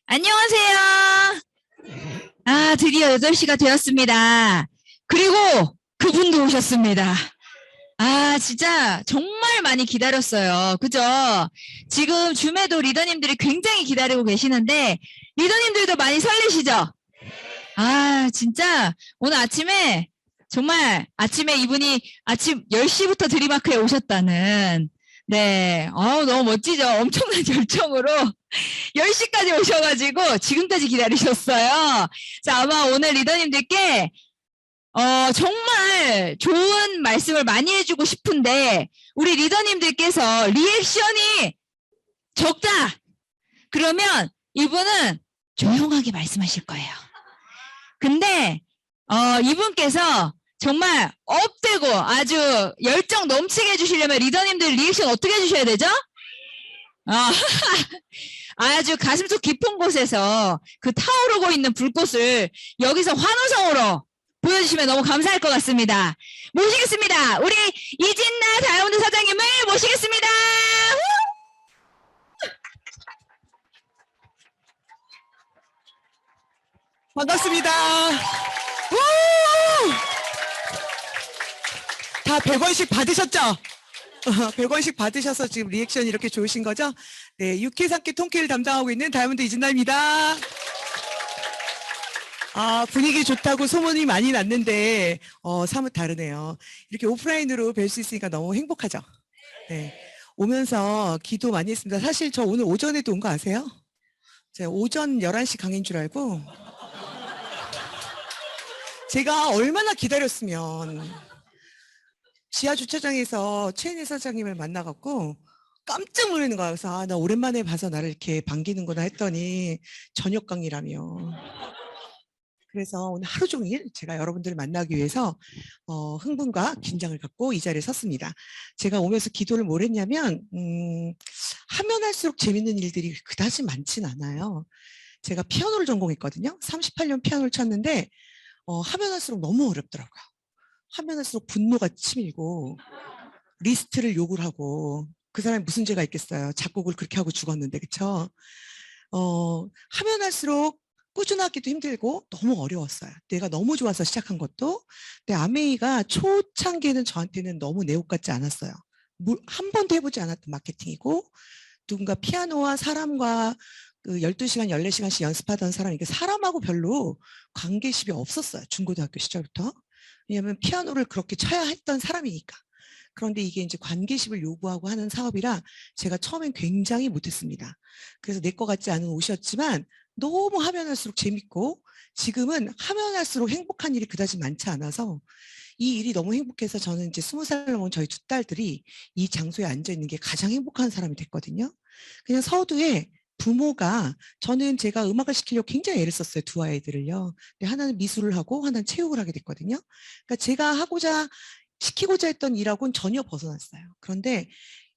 안녕하세요. 드디어 8시가 되었습니다. 그리고 그분도 오셨습니다. 진짜 정말 많이 기다렸어요. 그죠? 지금 줌에도 리더님들이 굉장히 기다리고 계시는데 리더님들도 많이 설레시죠? 진짜 오늘 아침에 정말 아침에 이분이 아침 10시부터 드림아크에 오셨다는 네, 너무 멋지죠? 엄청난 열정으로 10시까지 오셔가지고 지금까지 기다리셨어요. 자, 아마 오늘 리더님들께 정말 좋은 말씀을 많이 해주고 싶은데 우리 리더님들께서 리액션이 적다. 그러면 이분은 조용하게 말씀하실 거예요. 근데 이분께서 정말 업되고 아주 열정 넘치게 해주시려면 리더님들 리액션 어떻게 해주셔야 되죠? 아주 가슴속 깊은 곳에서 그 타오르고 있는 불꽃을 여기서 환호성으로 보여주시면 너무 감사할 것 같습니다. 모시겠습니다. 우리 이진나 다이아몬드 사장님을 모시겠습니다. 반갑습니다. 다 100원씩 받으셨죠? 100원씩 받으셔서 지금 리액션이 이렇게 좋으신 거죠? 네, 육회삼계 통쾌를 담당하고 있는 다이아몬드 이진나입니다. 분위기 좋다고 소문이 많이 났는데 사뭇 다르네요. 이렇게 오프라인으로 뵐 수 있으니까 너무 행복하죠? 네, 오면서 기도 많이 했습니다. 사실 저 오늘 오전에도 온 거 아세요? 제가 오전 11시 강의인 줄 알고 제가 얼마나 기다렸으면 지하 주차장에서 최인희 사장님을 만나갖고 깜짝 놀라는 거야. 그래서 나 오랜만에 봐서 나를 이렇게 반기는구나 했더니 저녁 강의라며. 그래서 오늘 하루 종일 제가 여러분들을 만나기 위해서 흥분과 긴장을 갖고 이 자리에 섰습니다. 제가 오면서 기도를 뭘 했냐면 하면 할수록 재밌는 일들이 그다지 많진 않아요. 제가 피아노를 전공했거든요. 38년 피아노를 쳤는데 하면 할수록 너무 어렵더라고요. 하면 할수록 분노가 치밀고 리스트를 욕을 하고 그 사람이 무슨 죄가 있겠어요. 작곡을 그렇게 하고 죽었는데 그쵸? 하면 할수록 꾸준하기도 힘들고 너무 어려웠어요. 내가 너무 좋아서 시작한 것도. 근데 아메이가 초창기에는 저한테는 너무 내 옷 같지 않았어요. 한 번도 해보지 않았던 마케팅이고 누군가 피아노와 사람과 그 12시간, 14시간씩 연습하던 사람, 이게 사람하고 별로 관계심이 없었어요. 중고등학교 시절부터. 왜냐하면 피아노를 그렇게 쳐야 했던 사람이니까. 그런데 이게 이제 관계심을 요구하고 하는 사업이라 제가 처음엔 굉장히 못했습니다. 그래서 내 거 같지 않은 옷이었지만 너무 하면 할수록 재밌고 지금은 하면 할수록 행복한 일이 그다지 많지 않아서 이 일이 너무 행복해서 저는 이제 20살 넘은 저희 두 딸들이 이 장소에 앉아 있는 게 가장 행복한 사람이 됐거든요. 그냥 서두에 부모가 저는 제가 음악을 시키려고 굉장히 애를 썼어요. 두 아이들을요. 근데 하나는 미술을 하고 하나는 체육을 하게 됐거든요. 그러니까 제가 시키고자 했던 일하고는 전혀 벗어났어요. 그런데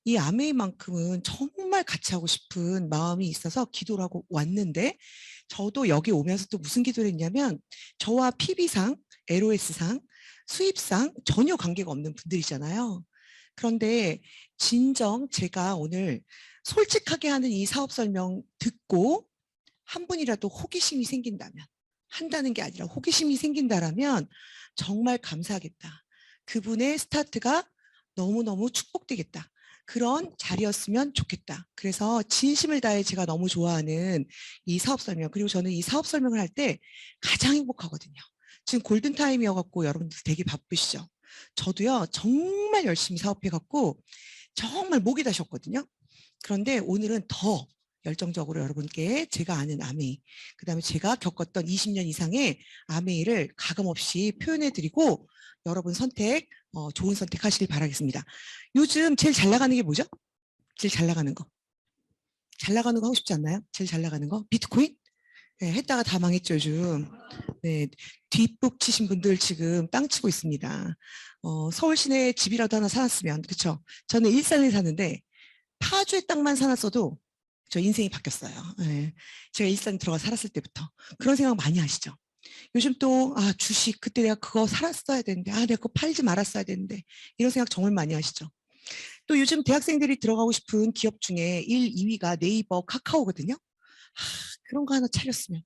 이 아메이만큼은 정말 같이 하고 싶은 마음이 있어서 기도를 하고 왔는데 저도 여기 오면서 또 무슨 기도를 했냐면 저와 PB상, LOS상, 수입상 전혀 관계가 없는 분들이잖아요. 그런데 진정 제가 오늘 솔직하게 하는 이 사업 설명 듣고 한 분이라도 호기심이 생긴다면 한다는 게 아니라 호기심이 생긴다라면 정말 감사하겠다. 그분의 스타트가 너무너무 축복되겠다. 그런 자리였으면 좋겠다. 그래서 진심을 다해 제가 너무 좋아하는 이 사업 설명, 그리고 저는 이 사업 설명을 할 때 가장 행복하거든요. 지금 골든타임이어갖고 여러분들 되게 바쁘시죠? 저도요 정말 열심히 사업해갖고 정말 목이 다셨거든요. 그런데 오늘은 더 열정적으로 여러분께 제가 아는 아메이, 그 다음에 제가 겪었던 20년 이상의 아메이를 가감없이 표현해드리고 여러분 선택, 좋은 선택 하시길 바라겠습니다. 요즘 제일 잘 나가는 게 뭐죠? 제일 잘 나가는 거. 잘 나가는 거 하고 싶지 않나요? 제일 잘 나가는 거? 비트코인? 네, 했다가 다 망했죠, 요즘. 네, 뒷북 치신 분들 지금 땅 치고 있습니다. 서울 시내에 집이라도 하나 사놨으면, 그쵸? 저는 일산에 사는데 파주의 땅만 사놨어도 저 인생이 바뀌었어요. 네, 제가 일산 들어가 살았을 때부터. 그런 생각 많이 하시죠? 요즘 또 주식 그때 내가 그거 살았어야 되는데 내가 그거 팔지 말았어야 되는데 이런 생각 정말 많이 하시죠. 또 요즘 대학생들이 들어가고 싶은 기업 중에 1, 2위가 네이버, 카카오거든요. 그런 거 하나 차렸으면.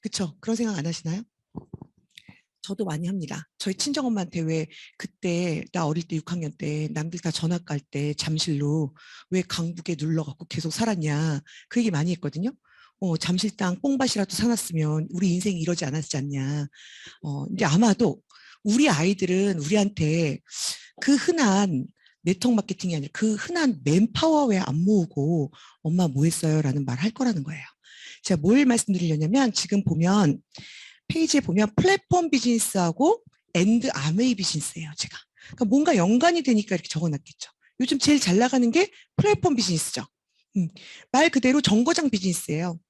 그쵸? 그런 생각 안 하시나요? 저도 많이 합니다. 저희 친정엄마한테 왜 그때 나 어릴 때 6학년 때 남들 다 전학 갈 때 잠실로 왜 강북에 눌러갖고 계속 살았냐 그 얘기 많이 했거든요. 잠실 땅 뽕밭이라도 사놨으면 우리 인생이 이러지 않았지 않냐. 근데 아마도 우리 아이들은 우리한테 그 흔한 네트워크 마케팅이 아니라 그 흔한 맨파워 왜 안 모으고 엄마 뭐 했어요? 라는 말 할 거라는 거예요. 제가 뭘 말씀드리려냐면 지금 보면 페이지에 보면 플랫폼 비즈니스하고 앤드 아메이 비즈니스예요, 제가. 그러니까 뭔가 연관이 되니까 이렇게 적어놨겠죠. 요즘 제일 잘 나가는 게 플랫폼 비즈니스죠. 말 그대로 정거장 비즈니스예요.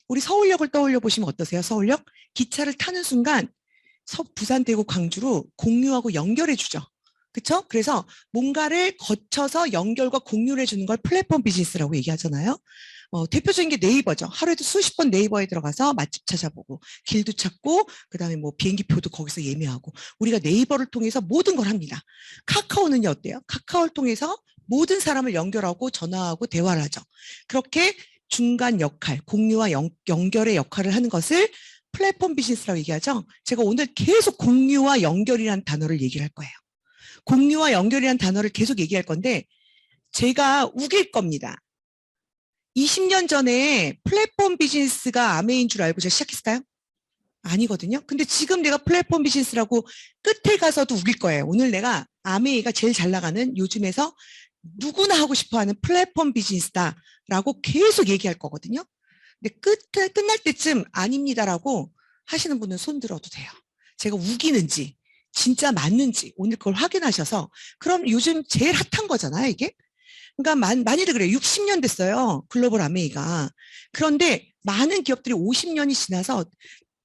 우리 서울역을 떠올려 보시면 어떠세요? 서울역? 기차를 타는 순간 부산, 대구, 광주로 공유하고 연결해 주죠. 그렇죠? 그래서 뭔가를 거쳐서 연결과 공유를 해주는 걸 플랫폼 비즈니스라고 얘기하잖아요. 대표적인 게 네이버죠. 하루에도 수십 번 네이버에 들어가서 맛집 찾아보고 길도 찾고 그다음에 뭐 비행기표도 거기서 예매하고 우리가 네이버를 통해서 모든 걸 합니다. 카카오는요 어때요? 카카오를 통해서 모든 사람을 연결하고 전화하고 대화를 하죠. 그렇게 중간 역할, 공유와 연결의 역할을 하는 것을 플랫폼 비즈니스라고 얘기하죠. 제가 오늘 계속 공유와 연결이라는 단어를 얘기를 할 거예요. 공유와 연결이라는 단어를 계속 얘기할 건데 제가 우길 겁니다. 20년 전에 플랫폼 비즈니스가 아메인 줄 알고 제가 시작했을까요? 아니거든요. 근데 지금 내가 플랫폼 비즈니스라고 끝에 가서도 우길 거예요. 오늘 내가 아메이가 제일 잘 나가는 요즘에서 누구나 하고 싶어하는 플랫폼 비즈니스다라고 계속 얘기할 거거든요. 근데 끝날 때쯤 아닙니다라고 하시는 분은 손 들어도 돼요. 제가 우기는지 진짜 맞는지 오늘 그걸 확인하셔서 그럼 요즘 제일 핫한 거잖아요, 이게. 그러니까 많이들 그래요. 60년 됐어요. 글로벌 아메이가. 그런데 많은 기업들이 50년이 지나서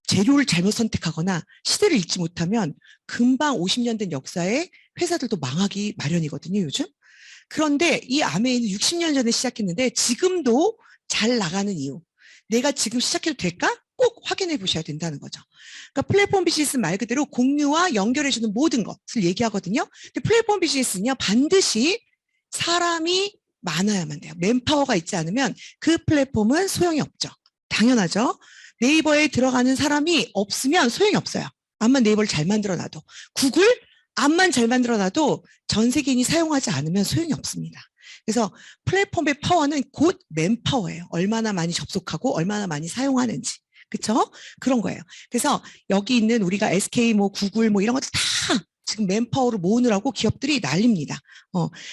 재료를 잘못 선택하거나 시대를 읽지 못하면 금방 50년 된 역사에 회사들도 망하기 마련이거든요, 요즘. 그런데 이 아메이는 60년 전에 시작했는데 지금도 잘 나가는 이유. 내가 지금 시작해도 될까? 꼭 확인해 보셔야 된다는 거죠. 그러니까 플랫폼 비즈니스 말 그대로 공유와 연결해주는 모든 것을 얘기하거든요. 근데 플랫폼 비즈니스는요, 반드시 사람이 많아야만 돼요. 맨파워가 있지 않으면 그 플랫폼은 소용이 없죠. 당연하죠. 네이버에 들어가는 사람이 없으면 소용이 없어요. 암만 네이버를 잘 만들어놔도. 구글 암만 잘 만들어놔도 전 세계인이 사용하지 않으면 소용이 없습니다. 그래서 플랫폼의 파워는 곧 맨파워예요. 얼마나 많이 접속하고 얼마나 많이 사용하는지. 그렇죠? 그런 거예요. 그래서 여기 있는 우리가 SK 뭐 구글 뭐 이런 것들 다 지금 맨파워를 모으느라고 기업들이 난립니다.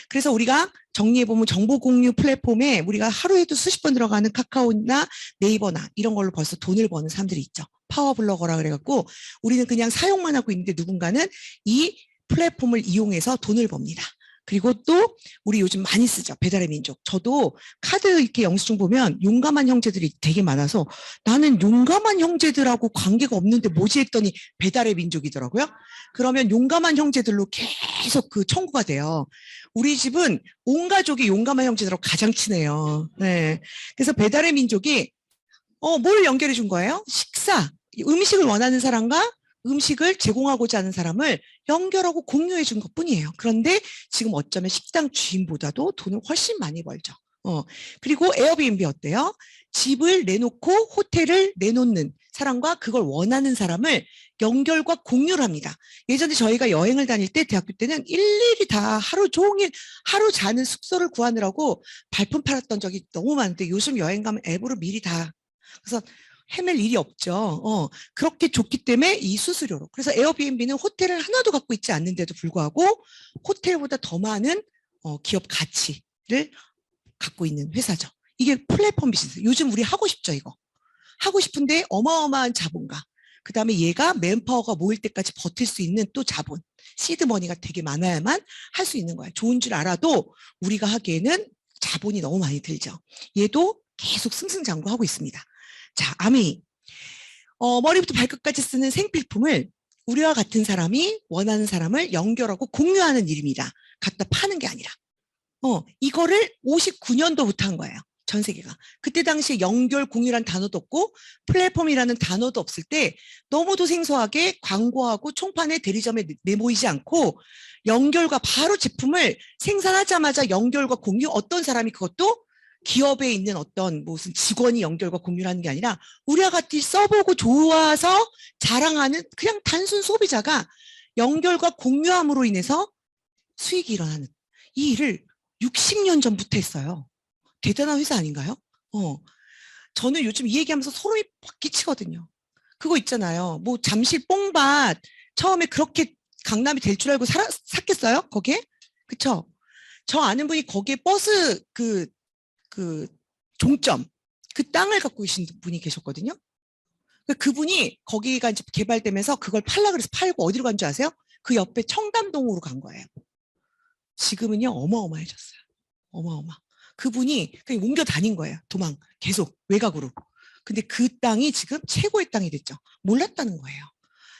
그래서 우리가 정리해보면 정보 공유 플랫폼에 우리가 하루에도 수십 번 들어가는 카카오나 네이버나 이런 걸로 벌써 돈을 버는 사람들이 있죠. 파워블로거라 그래갖고 우리는 그냥 사용만 하고 있는데 누군가는 이 플랫폼을 이용해서 돈을 법니다. 그리고 또 우리 요즘 많이 쓰죠. 배달의 민족. 저도 카드 이렇게 영수증 보면 용감한 형제들이 되게 많아서 나는 용감한 형제들하고 관계가 없는데 뭐지 했더니 배달의 민족이더라고요. 그러면 용감한 형제들로 계속 그 청구가 돼요. 우리 집은 온 가족이 용감한 형제들하고 가장 친해요. 네. 그래서 배달의 민족이 뭘 연결해 준 거예요? 식사. 음식을 원하는 사람과 음식을 제공하고자 하는 사람을 연결하고 공유해 준 것뿐이에요. 그런데 지금 어쩌면 식당 주인보다도 돈을 훨씬 많이 벌죠. 그리고 에어비앤비 어때요? 집을 내놓고 호텔을 내놓는 사람과 그걸 원하는 사람을 연결과 공유를 합니다. 예전에 저희가 여행을 다닐 때 대학교 때는 일일이 다 하루 종일 하루 자는 숙소를 구하느라고 발품 팔았던 적이 너무 많은데 요즘 여행 가면 앱으로 미리 다 그래서 헤맬 일이 없죠. 그렇게 좋기 때문에 이 수수료로. 그래서 에어비앤비는 호텔을 하나도 갖고 있지 않는데도 불구하고 호텔보다 더 많은 기업 가치를 갖고 있는 회사죠. 이게 플랫폼 비즈니스. 요즘 우리 하고 싶죠, 이거. 하고 싶은데 어마어마한 자본가. 그다음에 얘가 맨파워가 모일 때까지 버틸 수 있는 또 자본. 시드머니가 되게 많아야만 할 수 있는 거예요. 좋은 줄 알아도 우리가 하기에는 자본이 너무 많이 들죠. 얘도 계속 승승장구하고 있습니다. 자, 아메이. 머리부터 발끝까지 쓰는 생필품을 우리와 같은 사람이 원하는 사람을 연결하고 공유하는 일입니다. 갖다 파는 게 아니라. 이거를 59년도부터 한 거예요. 전 세계가. 그때 당시에 연결 공유란 단어도 없고 플랫폼이라는 단어도 없을 때 너무도 생소하게 광고하고 총판에 대리점에 내모이지 않고 연결과 바로 제품을 생산하자마자 연결과 공유, 어떤 사람이 그것도 기업에 있는 어떤 무슨 직원이 연결과 공유를 하는 게 아니라 우리와 같이 써보고 좋아서 자랑하는 그냥 단순 소비자가 연결과 공유함으로 인해서 수익이 일어나는 이 일을 60년 전부터 했어요. 대단한 회사 아닌가요? 저는 요즘 이 얘기하면서 소름이 팍 끼치거든요. 그거 있잖아요. 뭐 잠실 뽕밭 처음에 그렇게 강남이 될 줄 알고 샀겠어요? 거기에? 그쵸? 저 아는 분이 거기에 버스 그 종점, 그 땅을 갖고 계신 분이 계셨거든요. 그분이 거기가 이제 개발되면서 그걸 팔라 그래서 팔고 어디로 간 줄 아세요? 그 옆에 청담동으로 간 거예요. 지금은요, 어마어마해졌어요. 어마어마. 그분이 그냥 옮겨 다닌 거예요. 도망. 계속 외곽으로. 근데 그 땅이 지금 최고의 땅이 됐죠. 몰랐다는 거예요.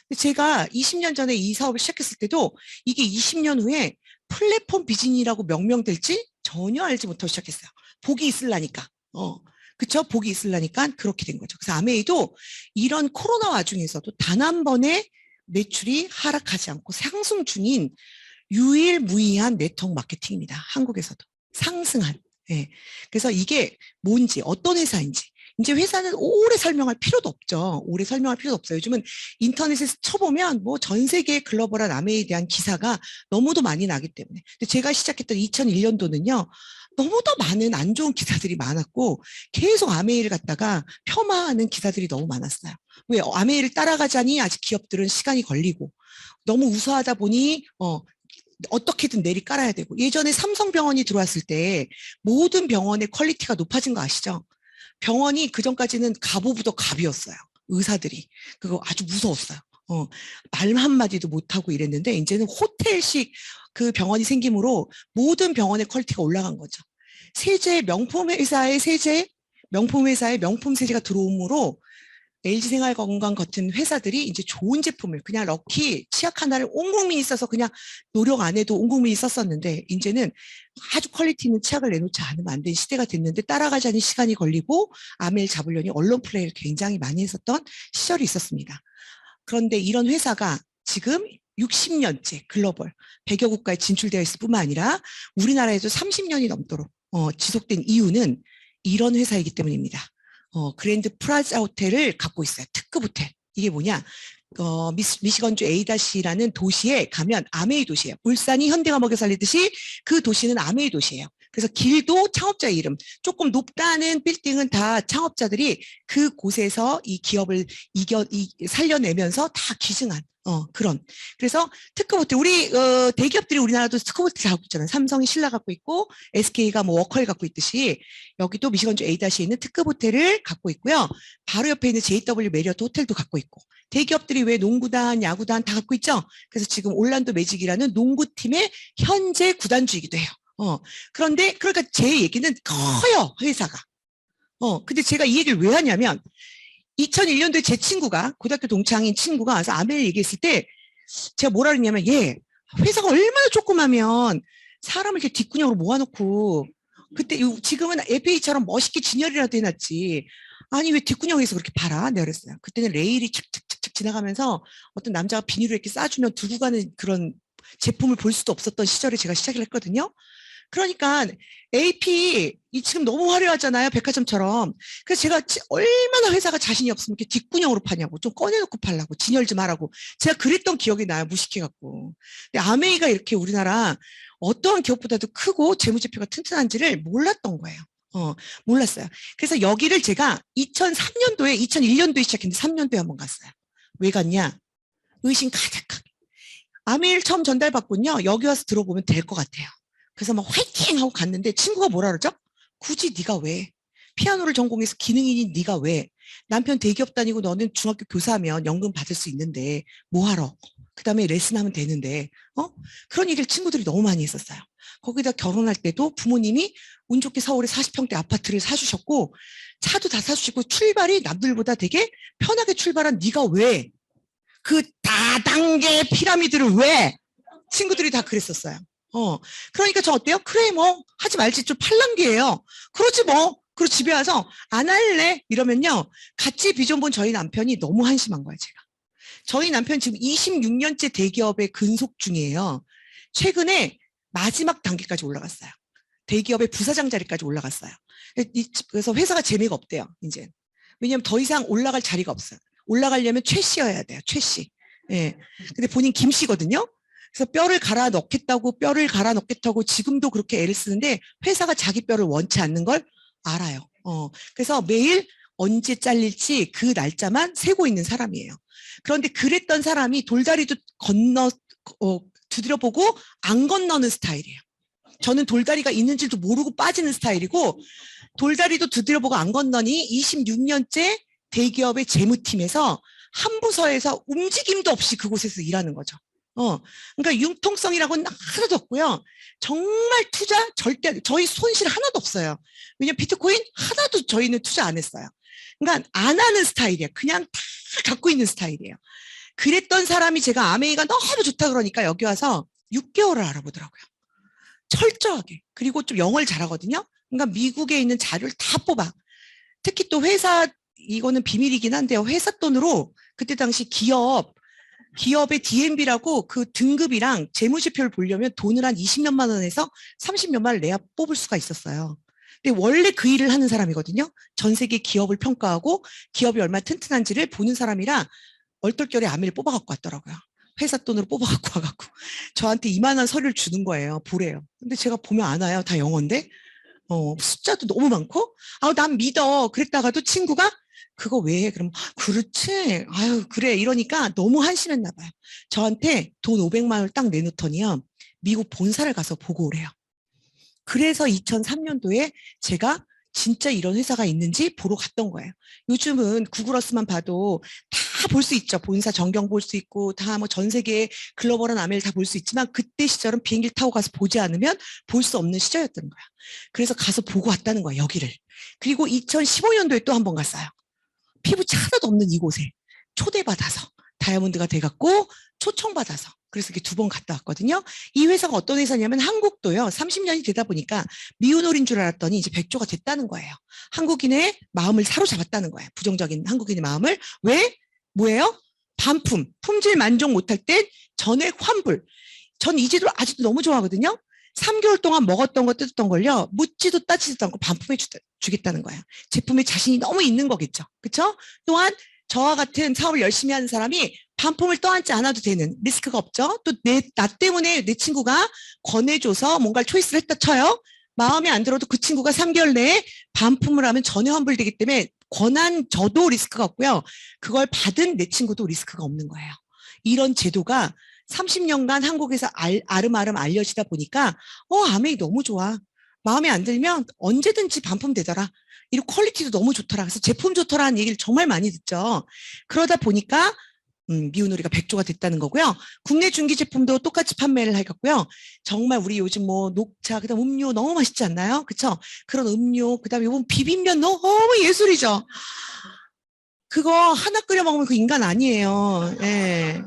근데 제가 20년 전에 이 사업을 시작했을 때도 이게 20년 후에 플랫폼 비즈니스라고 명명될지 전혀 알지 못하고 시작했어요. 복이 있으려니까. 그쵸? 복이 있으려니까 그렇게 된 거죠. 그래서 아메이도 이런 코로나 와중에서도 단 한 번의 매출이 하락하지 않고 상승 중인 유일무이한 네트워크 마케팅입니다. 한국에서도. 상승한. 예. 그래서 이게 뭔지, 어떤 회사인지. 이제 회사는 오래 설명할 필요도 없죠. 오래 설명할 필요도 없어요. 요즘은 인터넷에서 쳐보면 뭐 전 세계 글로벌한 아메이에 대한 기사가 너무도 많이 나기 때문에. 근데 제가 시작했던 2001년도는요. 너무도 많은 안 좋은 기사들이 많았고 계속 아메이를 갖다가 폄하하는 기사들이 너무 많았어요. 왜 아메이를 따라가자니 아직 기업들은 시간이 걸리고 너무 우수하다 보니 어떻게든 내리 깔아야 되고 예전에 삼성병원이 들어왔을 때 모든 병원의 퀄리티가 높아진 거 아시죠? 병원이 그전까지는 갑오부도 갑이었어요. 의사들이. 그거 아주 무서웠어요. 말 한마디도 못하고 이랬는데 이제는 호텔식 그 병원이 생김으로 모든 병원의 퀄리티가 올라간 거죠. 세제, 명품 회사의 세제, 명품 회사의 명품 세제가 들어오므로 LG생활건강 같은 회사들이 이제 좋은 제품을 그냥 럭키 치약 하나를 온 국민이 써서 그냥 노력 안 해도 온 국민이 썼었는데 이제는 아주 퀄리티 있는 치약을 내놓지 않으면 안 되는 시대가 됐는데 따라가자니 시간이 걸리고 아메를 잡으려니 언론 플레이를 굉장히 많이 했었던 시절이 있었습니다. 그런데 이런 회사가 지금 60년째 글로벌 100여 국가에 진출되어 있을 뿐만 아니라 우리나라에도 30년이 넘도록 지속된 이유는 이런 회사이기 때문입니다. 그랜드 프라자 호텔을 갖고 있어요. 특급 호텔. 이게 뭐냐? 미시건주 A다시라는 도시에 가면 아메이 도시예요. 울산이 현대가 먹여 살리듯이 그 도시는 아메이 도시예요. 그래서 길도 창업자의 이름. 조금 높다는 빌딩은 다 창업자들이 그곳에서 이 기업을 살려내면서 다 기증한 그런. 그래서 특급 호텔, 우리 대기업들이 우리나라도 특급 호텔 갖고 있잖아요. 삼성이 신라 갖고 있고 SK가 뭐 워커힐 갖고 있듯이 여기도 미시건주 A다시에 있는 특급 호텔을 갖고 있고요. 바로 옆에 있는 JW 메리어트 호텔도 갖고 있고 대기업들이 왜 농구단, 야구단 다 갖고 있죠. 그래서 지금 올란도 매직이라는 농구팀의 현재 구단주이기도 해요. 그런데 그러니까 제 얘기는 커요, 회사가. 근데 제가 이 얘기를 왜 하냐면 2001년도에 제 친구가 고등학교 동창인 친구가 와서 아메를 얘기했을 때 제가 뭐라 그랬냐면 회사가 얼마나 조그마면 사람을 이렇게 뒷구녕으로 모아놓고 그때 지금은 FA처럼 멋있게 진열이라도 해놨지 아니 왜 뒷구녕에서 그렇게 팔아? 내가 그랬어요. 그때는 레일이 착착착착 지나가면서 어떤 남자가 비닐을 이렇게 싸주면 두고 가는 그런 제품을 볼 수도 없었던 시절에 제가 시작을 했거든요. 그러니까 AP 지금 너무 화려하잖아요. 백화점처럼. 그래서 제가 얼마나 회사가 자신이 없으면 이렇게 뒷구녕으로 파냐고 좀 꺼내놓고 팔라고 진열 좀 하라고 제가 그랬던 기억이 나요. 무식해갖고. 근데 아메이가 이렇게 우리나라 어떠한 기업보다도 크고 재무제표가 튼튼한지를 몰랐던 거예요. 몰랐어요. 그래서 여기를 제가 2001년도에 시작했는데 3년도에 한번 갔어요. 왜 갔냐? 의심 가득하게. 아메이를 처음 전달받군요. 여기 와서 들어보면 될 것 같아요. 그래서 막 화이팅 하고 갔는데 친구가 뭐라 그러죠? 굳이 네가 왜? 피아노를 전공해서 기능인인 네가 왜? 남편 대기업 다니고 너는 중학교 교사면 연금 받을 수 있는데 뭐하러? 그다음에 레슨하면 되는데 그런 얘기를 친구들이 너무 많이 했었어요. 거기다 결혼할 때도 부모님이 운 좋게 서울에 40평대 아파트를 사주셨고 차도 다 사주시고 출발이 남들보다 되게 편하게 출발한 네가 왜? 그 다단계 피라미드를 왜? 친구들이 다 그랬었어요. 그러니까 저 어때요? 그래 뭐 하지 말지 좀 팔랑귀예요. 그러지 뭐 그리고 집에 와서 안 할래 이러면요. 같이 비전 본 저희 남편이 너무 한심한 거예요, 제가. 저희 남편 지금 26년째 대기업에 근속 중이에요. 최근에 마지막 단계까지 올라갔어요. 대기업의 부사장 자리까지 올라갔어요. 그래서 회사가 재미가 없대요, 이제. 왜냐하면 더 이상 올라갈 자리가 없어요. 올라가려면 최 씨여야 돼요, 최 씨. 예. 근데 본인 김 씨거든요. 그래서 뼈를 갈아 넣겠다고 지금도 그렇게 애를 쓰는데 회사가 자기 뼈를 원치 않는 걸 알아요. 그래서 매일 언제 잘릴지 그 날짜만 세고 있는 사람이에요. 그런데 그랬던 사람이 돌다리도 두드려보고 안 건너는 스타일이에요. 저는 돌다리가 있는 줄도 모르고 빠지는 스타일이고 돌다리도 두드려보고 안 건너니 26년째 대기업의 재무팀에서 한 부서에서 움직임도 없이 그곳에서 일하는 거죠. 그러니까 융통성이라고는 하나도 없고요. 정말 투자 절대 저희 손실 하나도 없어요. 왜냐면 비트코인 하나도 저희는 투자 안 했어요. 그러니까 안 하는 스타일이에요. 그냥 다 갖고 있는 스타일이에요. 그랬던 사람이 제가 아메이가 너무 좋다 그러니까 여기 와서 6개월을 알아보더라고요. 철저하게. 그리고 좀 영어를 잘하거든요. 그러니까 미국에 있는 자료를 다 뽑아. 특히 또 회사 이거는 비밀이긴 한데요. 회사 돈으로 그때 당시 기업의 DMB라고 그 등급이랑 재무제표를 보려면 돈을 한 20몇만 원에서 30몇만 원을 내야 뽑을 수가 있었어요. 근데 원래 그 일을 하는 사람이거든요. 전 세계 기업을 평가하고 기업이 얼마나 튼튼한지를 보는 사람이라 얼떨결에 아메를 뽑아갖고 왔더라고요. 회사 돈으로 뽑아갖고 와갖고 저한테 이만한 서류를 주는 거예요. 보래요. 근데 제가 보면 안 와요. 다 영어인데. 숫자도 너무 많고 난 믿어. 그랬다가도 친구가 그거 왜 해? 그럼 그렇지. 아유 그래 이러니까 너무 한심했나 봐요. 저한테 돈 500만 원을 딱 내놓더니요. 미국 본사를 가서 보고 오래요. 그래서 2003년도에 제가 진짜 이런 회사가 있는지 보러 갔던 거예요. 요즘은 구글어스만 봐도 다 볼 수 있죠. 본사 전경 볼 수 있고 다 뭐 전 세계 글로벌한 아메를 다 볼 수 있지만 그때 시절은 비행기를 타고 가서 보지 않으면 볼 수 없는 시절이었던 거야. 그래서 가서 보고 왔다는 거야, 여기를. 그리고 2015년도에 또 한 번 갔어요. 피부치 하나도 없는 이곳에 초대받아서 다이아몬드가 돼갖고 초청받아서 그래서 이렇게 2번 갔다 왔거든요. 이 회사가 어떤 회사냐면 한국도요. 30년이 되다 보니까 미운홀인 줄 알았더니 이제 백조가 됐다는 거예요. 한국인의 마음을 사로잡았다는 거예요. 부정적인 한국인의 마음을. 왜? 뭐예요? 반품, 품질 만족 못할 땐 전액 환불. 전 이 제도를 아직도 너무 좋아하거든요. 3개월 동안 먹었던 거 뜯었던 걸요. 묻지도 따지지도 않고 반품해 주겠다는 거예요. 제품에 자신이 너무 있는 거겠죠. 그렇죠? 또한 저와 같은 사업을 열심히 하는 사람이 반품을 떠안지 않아도 되는 리스크가 없죠. 또 나 때문에 내 친구가 권해줘서 뭔가 초이스를 했다 쳐요. 마음에 안 들어도 그 친구가 3개월 내에 반품을 하면 전액 환불되기 때문에 권한 저도 리스크가 없고요. 그걸 받은 내 친구도 리스크가 없는 거예요. 이런 제도가 30년간 한국에서 아름아름 알려지다 보니까 아메이 너무 좋아. 마음에 안 들면 언제든지 반품되더라. 이리고 퀄리티도 너무 좋더라. 그래서 제품 좋더라는 얘기를 정말 많이 듣죠. 그러다 보니까 미운우리가 백조가 됐다는 거고요. 국내 중기 제품도 똑같이 판매를 해갖고요. 정말 우리 요즘 뭐 녹차, 그다음 음료 너무 맛있지 않나요? 그쵸? 그런 음료, 그다음에 이번 비빔면 너무 예술이죠. 그거 하나 끓여 먹으면 그 인간 아니에요. 예.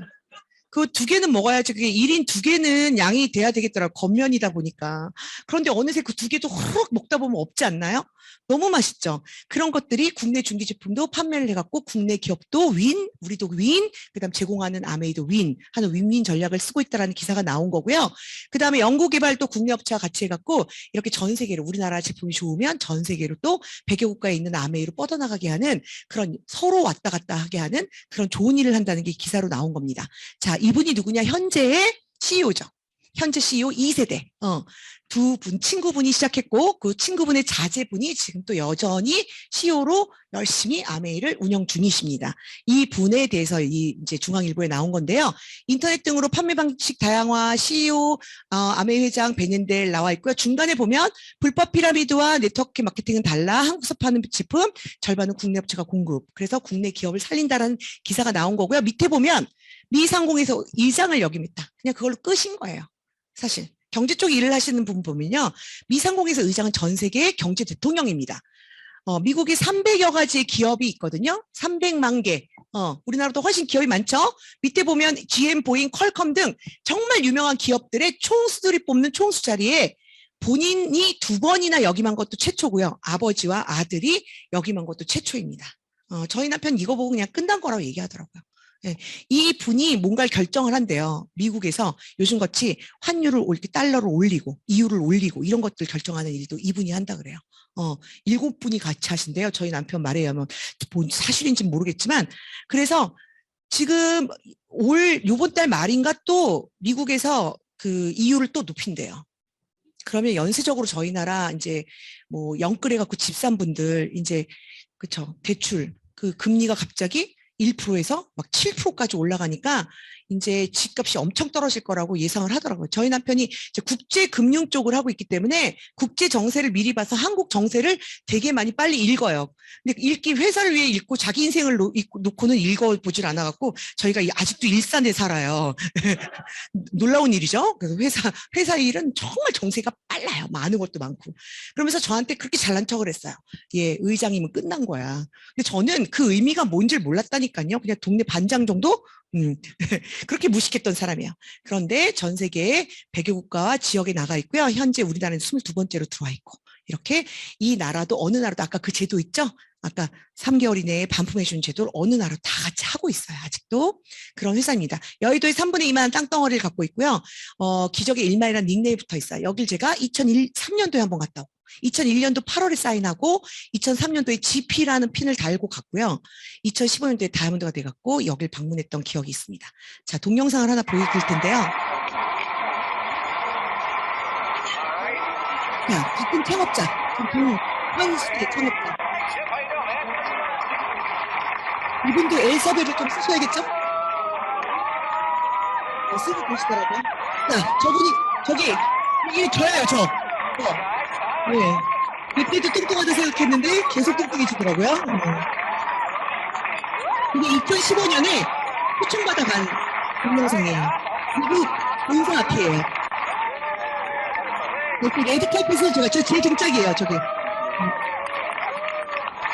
그 2개는 먹어야지. 그게 1인 2개는 양이 돼야 되겠더라고. 겉면이다 보니까. 그런데 어느새 그 2개도 후룩 먹다 보면 없지 않나요? 너무 맛있죠. 그런 것들이 국내 중기 제품도 판매를 해갖고 국내 기업도 윈, 우리도 윈, 그다음 제공하는 아메이도 윈 하는 윈윈 전략을 쓰고 있다라는 기사가 나온 거고요. 그다음에 연구개발도 국내 업체와 같이 해갖고 이렇게 전 세계로 우리나라 제품이 좋으면 전 세계로 또 100여 국가에 있는 아메이로 뻗어나가게 하는 그런 서로 왔다 갔다 하게 하는 그런 좋은 일을 한다는 게 기사로 나온 겁니다. 자, 이분이 누구냐? 현재의 CEO죠. 현재 CEO 2세대. 2분, 친구분이 시작했고, 그 친구분의 자제분이 지금 또 여전히 CEO로 열심히 아메이를 운영 중이십니다. 이 분에 대해서 이제 중앙일보에 나온 건데요. 인터넷 등으로 판매 방식 다양화, CEO, 아메이 회장 베넨델 나와 있고요. 중간에 보면 불법 피라미드와 네트워크 마케팅은 달라. 한국에서 파는 제품, 절반은 국내 업체가 공급. 그래서 국내 기업을 살린다라는 기사가 나온 거고요. 밑에 보면 미상공에서 의장을 역임했다. 그냥 그걸로 끝인 거예요. 사실 경제 쪽 일을 하시는 분 보면요. 미상공에서 의장은 전 세계의 경제 대통령입니다. 미국에 300여 가지의 기업이 있거든요. 300만 개. 우리나라도 훨씬 기업이 많죠. 밑에 보면 GM, 보잉, 퀄컴 등 정말 유명한 기업들의 총수들이 뽑는 총수 자리에 본인이 2번이나 역임한 것도 최초고요. 아버지와 아들이 역임한 것도 최초입니다. 저희 남편 이거 보고 그냥 끝난 거라고 얘기하더라고요. 예, 이 분이 뭔가를 결정을 한대요. 미국에서 요즘같이 환율을 달러를 올리고 이유를 올리고 이런 것들 결정하는 일도 이분이 한다 그래요. 7분이 같이 하신대요. 저희 남편 말에 의하면 뭔 사실인지는 모르겠지만 그래서 지금 요번 달 말인가 또 미국에서 그 이유를 또 높인대요. 그러면 연쇄적으로 저희 나라 이제 뭐 영끌해 갖고 집 산 분들 이제 그쵸 대출 그 금리가 갑자기 1%에서 막 7%까지 올라가니까 이제 집값이 엄청 떨어질 거라고 예상을 하더라고요. 저희 남편이 이제 국제 금융 쪽을 하고 있기 때문에 국제 정세를 미리 봐서 한국 정세를 되게 많이 빨리 읽어요. 근데 회사를 위해 읽고 자기 인생을 놓고는 읽어보질 않아갖고 저희가 아직도 일산에 살아요. 놀라운 일이죠. 그래서 회사 일은 정말 정세가 빨라요. 많은 것도 많고. 그러면서 저한테 그렇게 잘난 척을 했어요. 예, 의장이면 끝난 거야. 근데 저는 그 의미가 뭔지를 몰랐다니까요. 그냥 동네 반장 정도? 그렇게 무식했던 사람이에요. 그런데 전 세계의 100여 국가와 지역에 나가 있고요. 현재 우리나라는 22번째로 들어와 있고 이렇게 이 나라도 어느 나라도 아까 그 제도 있죠? 아까 3개월 이내에 반품해주는 제도를 어느 나라 다 같이 하고 있어요. 아직도 그런 회사입니다. 여의도에 3분의 2만 땅덩어리를 갖고 있고요. 기적의 일만이라는 닉네임이 붙어 있어요. 여길 제가 2003년도에 한번 갔다 오고 2001년도 8월에 사인하고 2003년도에 GP라는 핀을 달고 갔고요. 2015년도에 다이아몬드가 돼갖고 여길 방문했던 기억이 있습니다. 자, 동영상을 하나 보여드릴 텐데요. 자, 같은 창업자, 현시대 창업자. 이분도 엘사벨을 좀 쓰셔야겠죠? 쓰고 계시더라고요. 자, 저분이, 이게 저예요, 저. 네. 그때도 뚱뚱하다 생각했는데 계속 뚱뚱해지더라고요. 이게 2015년에 초청받아 간 동영상이에요. 미국 본사 앞이에요. 그 레드카펫에서 제가 제 등짝이에요, 저게.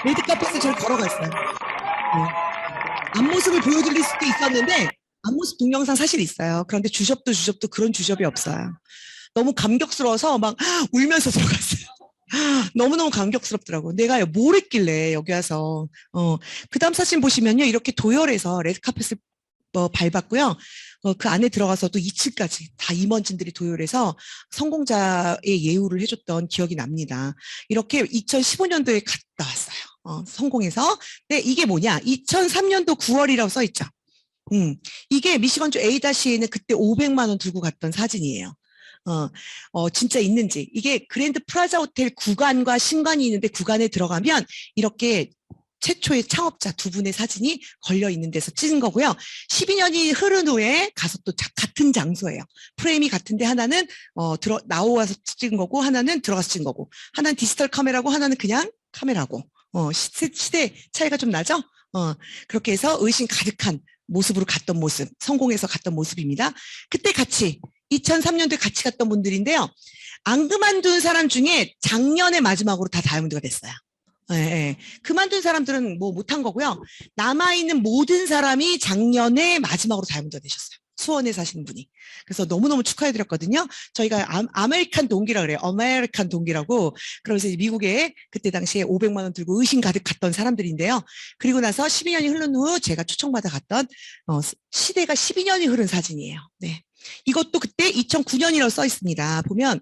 레드카펫에서 저를 걸어갔어요. 앞모습을 보여드릴 수도 있었는데 앞모습 동영상 사실 있어요. 그런데 주접도 그런 주접이 없어요. 너무 감격스러워서 막 울면서 들어갔어요. 너무너무 감격스럽더라고. 내가 뭘 했길래 여기 와서. 그 다음 사진 보시면요. 이렇게 도열해서 레드카펫을 밟았고요. 그 안에 들어가서도 2층까지 다 임원진들이 도열해서 성공자의 예우를 해줬던 기억이 납니다. 이렇게 2015년도에 갔다 왔어요. 성공해서. 네, 이게 뭐냐. 2003년도 9월이라고 써있죠. 이게 미시건주 A-E는 그때 500만 원 들고 갔던 사진이에요. 진짜 있는지. 이게 그랜드 프라자 호텔 구간과 신관이 있는데 구간에 들어가면 이렇게 최초의 창업자 2분의 사진이 걸려 있는 데서 찍은 거고요. 12년이 흐른 후에 가서 또 같은 장소예요. 프레임이 같은데 하나는 나와서 찍은 거고 하나는 들어가서 찍은 거고 하나는 디지털 카메라고 하나는 그냥 카메라고 시대 차이가 좀 나죠? 그렇게 해서 의심 가득한 모습으로 갔던 모습, 성공해서 갔던 모습입니다. 그때 같이 2003년도에 같이 갔던 분들인데요. 안 그만둔 사람 중에 작년에 마지막으로 다 다이아몬드가 됐어요. 예. 그만둔 사람들은 뭐 못한 거고요. 남아있는 모든 사람이 작년에 마지막으로 다이아몬드가 되셨어요. 수원에 사시는 분이. 그래서 너무너무 축하해드렸거든요. 저희가 아메리칸 동기라 그래요. 아메리칸 동기라고. 그러면서 미국에 그때 당시에 500만 원 들고 의심 가득 갔던 사람들인데요. 그리고 나서 12년이 흐른 후 제가 초청받아 갔던 시대가 12년이 흐른 사진이에요. 네. 이것도 그때 2009년이라고 써 있습니다. 보면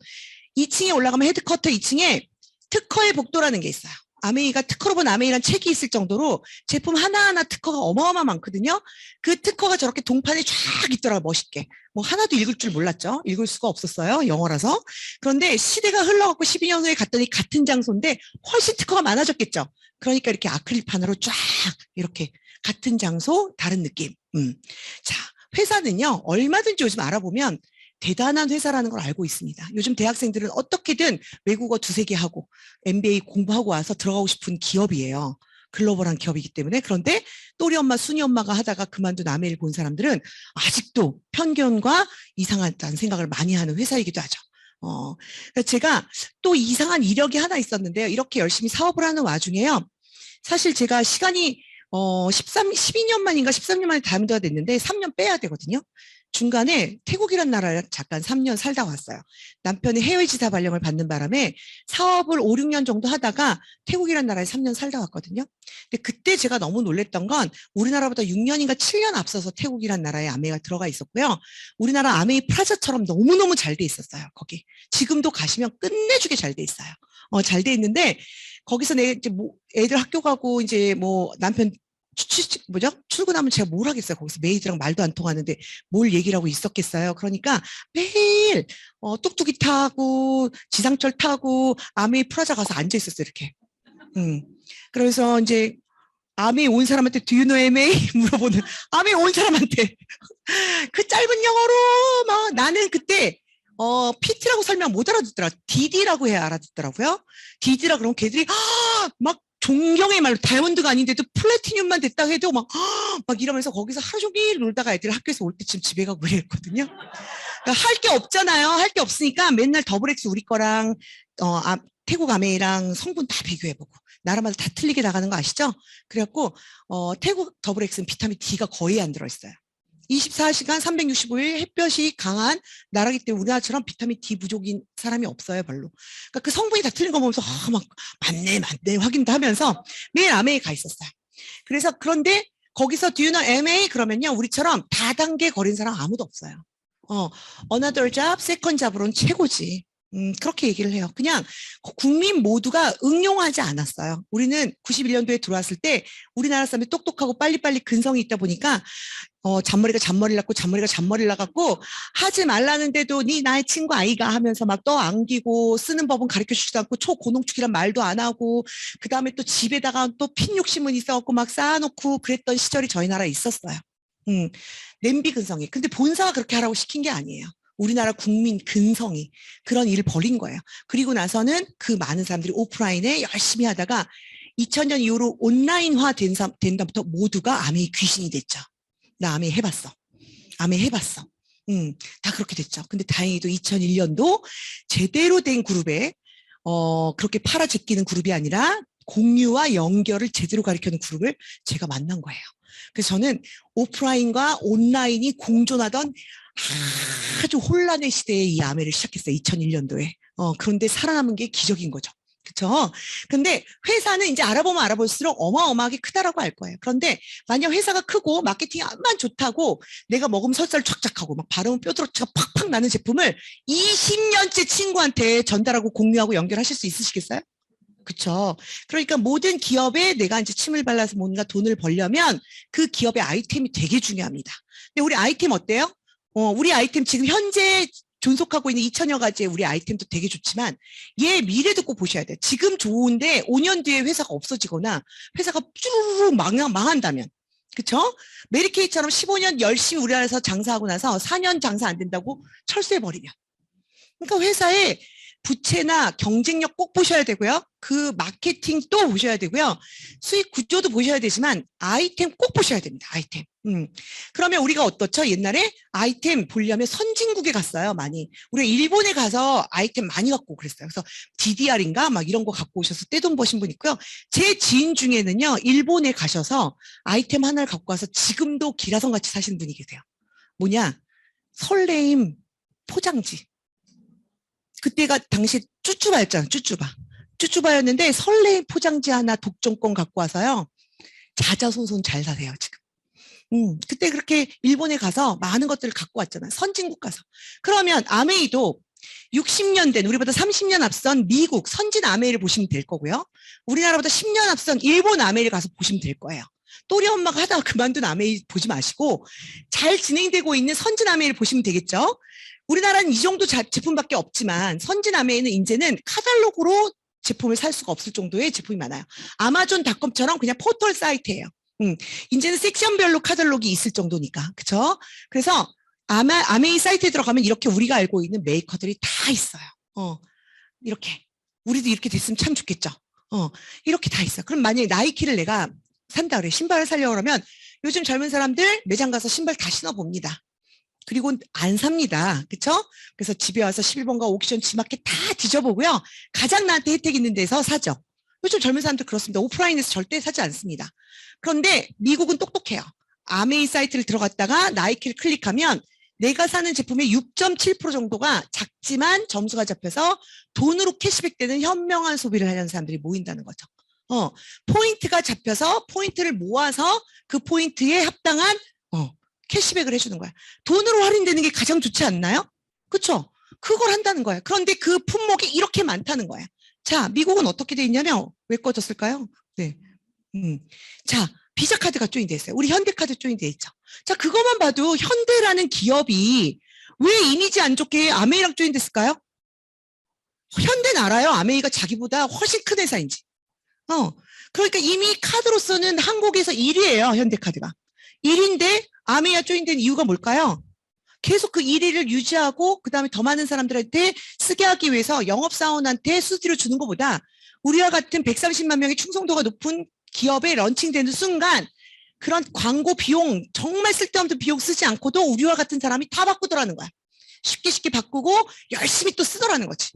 2층에 올라가면 헤드쿼터 2층에 특허의 복도라는 게 있어요. 아메이가 특허로 본 아메이란 책이 있을 정도로 제품 하나하나 특허가 어마어마 많거든요. 그 특허가 저렇게 동판에 쫙 있더라고요. 멋있게. 뭐 하나도 읽을 줄 몰랐죠. 읽을 수가 없었어요. 영어라서. 그런데 시대가 흘러갖고 12년 후에 갔더니 같은 장소인데 훨씬 특허가 많아졌겠죠. 그러니까 이렇게 아크릴판으로 쫙 이렇게 같은 장소 다른 느낌. 자, 회사는요. 얼마든지 요즘 알아보면 대단한 회사라는 걸 알고 있습니다. 요즘 대학생들은 어떻게든 외국어 2-3개 하고 MBA 공부하고 와서 들어가고 싶은 기업이에요. 글로벌한 기업이기 때문에. 그런데 또리 엄마, 순이 엄마가 하다가 그만둔 아메이를 본 사람들은 아직도 편견과 이상하다는 생각을 많이 하는 회사이기도 하죠. 제가 또 이상한 이력이 하나 있었는데요. 이렇게 열심히 사업을 하는 와중에요. 사실 제가 시간이 12년 만인가 13년 만에 다이아몬드가 됐는데 3년 빼야 되거든요. 중간에 태국이란 나라에 잠깐 3년 살다 왔어요. 남편이 해외지사 발령을 받는 바람에 사업을 5, 6년 정도 하다가 태국이란 나라에 3년 살다 왔거든요. 근데 그때 제가 너무 놀랬던 건 우리나라보다 6년인가 7년 앞서서 태국이란 나라에 아메이가 들어가 있었고요. 우리나라 아메이 프라자처럼 너무너무 잘 돼 있었어요. 거기. 지금도 가시면 끝내주게 잘 돼 있어요. 잘 돼 있는데 거기서 내 이제 뭐 애들 학교 가고 이제 뭐 남편 출근하면 제가 뭘 하겠어요. 거기서 메이드랑 말도 안 통하는데 뭘 얘기를 하고 있었겠어요. 그러니까 매일 뚝뚝이 타고 지상철 타고 아메이 프라자 가서 앉아 있었어요. 이렇게. 그래서 이제 아메이 온 사람한테 Do you know MA? 물어보는 아메이 온 사람한테 그 짧은 영어로 막 나는 그때 PT라고 설명 못 알아듣더라. DD라고 해야 알아듣더라고요. DD라 그러면 걔들이 막 존경의 말로 다이아몬드가 아닌데도 플래티늄만 됐다 해도 막 이러면서 거기서 하루 종일 놀다가 애들 학교에서 올 때쯤 집에 가고 그랬거든요. 그러니까 할 게 없잖아요. 할 게 없으니까 맨날 더블엑스 우리 거랑 태국 아메이랑 성분 다 비교해보고 나라마다 다 틀리게 나가는 거 아시죠? 그래갖고 태국 더블엑스는 비타민 D가 거의 안 들어있어요. 24시간 365일 햇볕이 강한 나라기 때문에 우리나라처럼 비타민 D 부족인 사람이 없어요, 별로. 그러니까 그 성분이 다 틀린 거 보면서 막 맞네 확인도 하면서 매일 아메이에 가 있었어요. 그래서 그런데 거기서 Do you know MA 그러면요, 우리처럼 다단계 거린 사람 아무도 없어요. another job, second job으로는 최고지. 그렇게 얘기를 해요. 그냥 국민 모두가 응용하지 않았어요. 우리는 91년도에 들어왔을 때 우리나라 사람이 똑똑하고 빨리빨리 근성이 있다 보니까 잔머리가 잔머리를 낳고 잔머리가 잔머리를 낳았고 하지 말라는데도 네 나의 친구 아이가 하면서 막 떠안기고 쓰는 법은 가르쳐주지도 않고 초고농축이란 말도 안 하고 그 다음에 또 집에다가 또 핀 욕심은 있어갖고 막 쌓아놓고 그랬던 시절이 저희 나라에 있었어요. 냄비 근성이. 근데 본사가 그렇게 하라고 시킨 게 아니에요. 우리나라 국민 근성이 그런 일을 벌인 거예요. 그리고 나서는 그 많은 사람들이 오프라인에 열심히 하다가 2000년 이후로 온라인화 된 다음부터 모두가 아메이 귀신이 됐죠. 나 아메이 해봤어. 아메이 해봤어. 다 그렇게 됐죠. 근데 다행히도 2001년도 제대로 된 그룹에 그렇게 팔아 제끼는 그룹이 아니라 공유와 연결을 제대로 가르치는 그룹을 제가 만난 거예요. 그래서 저는 오프라인과 온라인이 공존하던 아주 혼란의 시대에 이 아메를 시작했어요. 2001년도에. 그런데 살아남은 게 기적인 거죠. 그렇죠? 근데 회사는 이제 알아보면 알아볼수록 어마어마하게 크다라고 알 거예요. 그런데 만약 회사가 크고 마케팅이 암만 좋다고 내가 먹으면 설사를 촥촥하고 막 바르면 뼈드러치가 팍팍 나는 제품을 20년째 친구한테 전달하고 공유하고 연결하실 수 있으시겠어요? 그렇죠. 그러니까 모든 기업에 내가 이제 침을 발라서 뭔가 돈을 벌려면 그 기업의 아이템이 되게 중요합니다. 근데 우리 아이템 어때요? 우리 아이템 지금 현재 존속하고 있는 2000여 가지의 우리 아이템도 되게 좋지만 얘 미래도 꼭 보셔야 돼요. 지금 좋은데 5년 뒤에 회사가 없어지거나 회사가 쭈르르 망한다면. 그렇죠? 메리케이처럼 15년 열심히 우리나라에서 장사하고 나서 4년 장사 안 된다고 철수해버리면. 그러니까 회사에 부채나 경쟁력 꼭 보셔야 되고요. 그 마케팅 또 보셔야 되고요. 수익 구조도 보셔야 되지만 아이템 꼭 보셔야 됩니다. 아이템. 그러면 우리가 어떻죠? 옛날에 아이템 보려면 선진국에 갔어요. 많이. 우리가 일본에 가서 아이템 많이 갖고 그랬어요. 그래서 DDR인가 막 이런 거 갖고 오셔서 떼돈 버신 분 있고요. 제 지인 중에는요. 일본에 가셔서 아이템 하나를 갖고 와서 지금도 기라성같이 사시는 분이 계세요. 뭐냐? 설레임 포장지. 그때가 당시 쭈쭈바였잖아. 쭈쭈바였는데 설레임 포장지 하나 독점권 갖고 와서요. 자자손손 잘 사세요. 지금. 그때 그렇게 일본에 가서 많은 것들을 갖고 왔잖아요. 선진국 가서. 그러면 아메이도 60년 된 우리보다 30년 앞선 미국 선진 아메이를 보시면 될 거고요. 우리나라보다 10년 앞선 일본 아메이를 가서 보시면 될 거예요. 또리 엄마가 하다가 그만둔 아메이 보지 마시고 잘 진행되고 있는 선진 아메이를 보시면 되겠죠. 우리나라는 이 정도 제품밖에 없지만 선진 아메이는 이제는 카탈로그로 제품을 살 수가 없을 정도의 제품이 많아요. 아마존닷컴처럼 그냥 포털 사이트예요. 이제는 섹션별로 카탈로그가 있을 정도니까. 그렇죠? 그래서 아메이 사이트에 들어가면 이렇게 우리가 알고 있는 메이커들이 다 있어요. 이렇게. 우리도 이렇게 됐으면 참 좋겠죠. 이렇게 다 있어요. 그럼 만약에 나이키를 내가 산다 그래. 신발을 사려고 그러면 요즘 젊은 사람들 매장 가서 신발 다 신어봅니다. 그리고 안 삽니다. 그렇죠? 그래서 집에 와서 11번가 옥션 지마켓 다 뒤져보고요. 가장 나한테 혜택 있는 데서 사죠. 요즘 젊은 사람들 그렇습니다. 오프라인에서 절대 사지 않습니다. 그런데 미국은 똑똑해요. 아메이 사이트를 들어갔다가 나이키를 클릭하면 내가 사는 제품의 6.7% 정도가 작지만 점수가 잡혀서 돈으로 캐시백 되는 현명한 소비를 하려는 사람들이 모인다는 거죠. 포인트가 잡혀서 포인트를 모아서 그 포인트에 합당한 캐시백을 해주는 거야. 돈으로 할인되는 게 가장 좋지 않나요? 그렇죠? 그걸 한다는 거야. 그런데 그 품목이 이렇게 많다는 거야. 자, 미국은 어떻게 돼 있냐면 왜 꺼졌을까요? 네. 자, 비자 카드가 조인돼 있어요. 우리 현대카드 조인돼 있죠. 자, 그것만 봐도 현대라는 기업이 왜 이미지 안 좋게 아메이랑 조인됐을까요? 현대는 알아요. 아메이가 자기보다 훨씬 큰 회사인지. 그러니까 이미 카드로서는 한국에서 1위예요. 현대카드가. 1위인데 아메이와 조인된 이유가 뭘까요? 계속 그 1위를 유지하고 그다음에 더 많은 사람들한테 쓰게 하기 위해서 영업사원한테 수수료 주는 것보다 우리와 같은 130만 명의 충성도가 높은 기업에 런칭되는 순간 그런 광고 비용 정말 쓸데없는 비용 쓰지 않고도 우리와 같은 사람이 다 바꾸더라는 거야. 쉽게 바꾸고 열심히 또 쓰더라는 거지.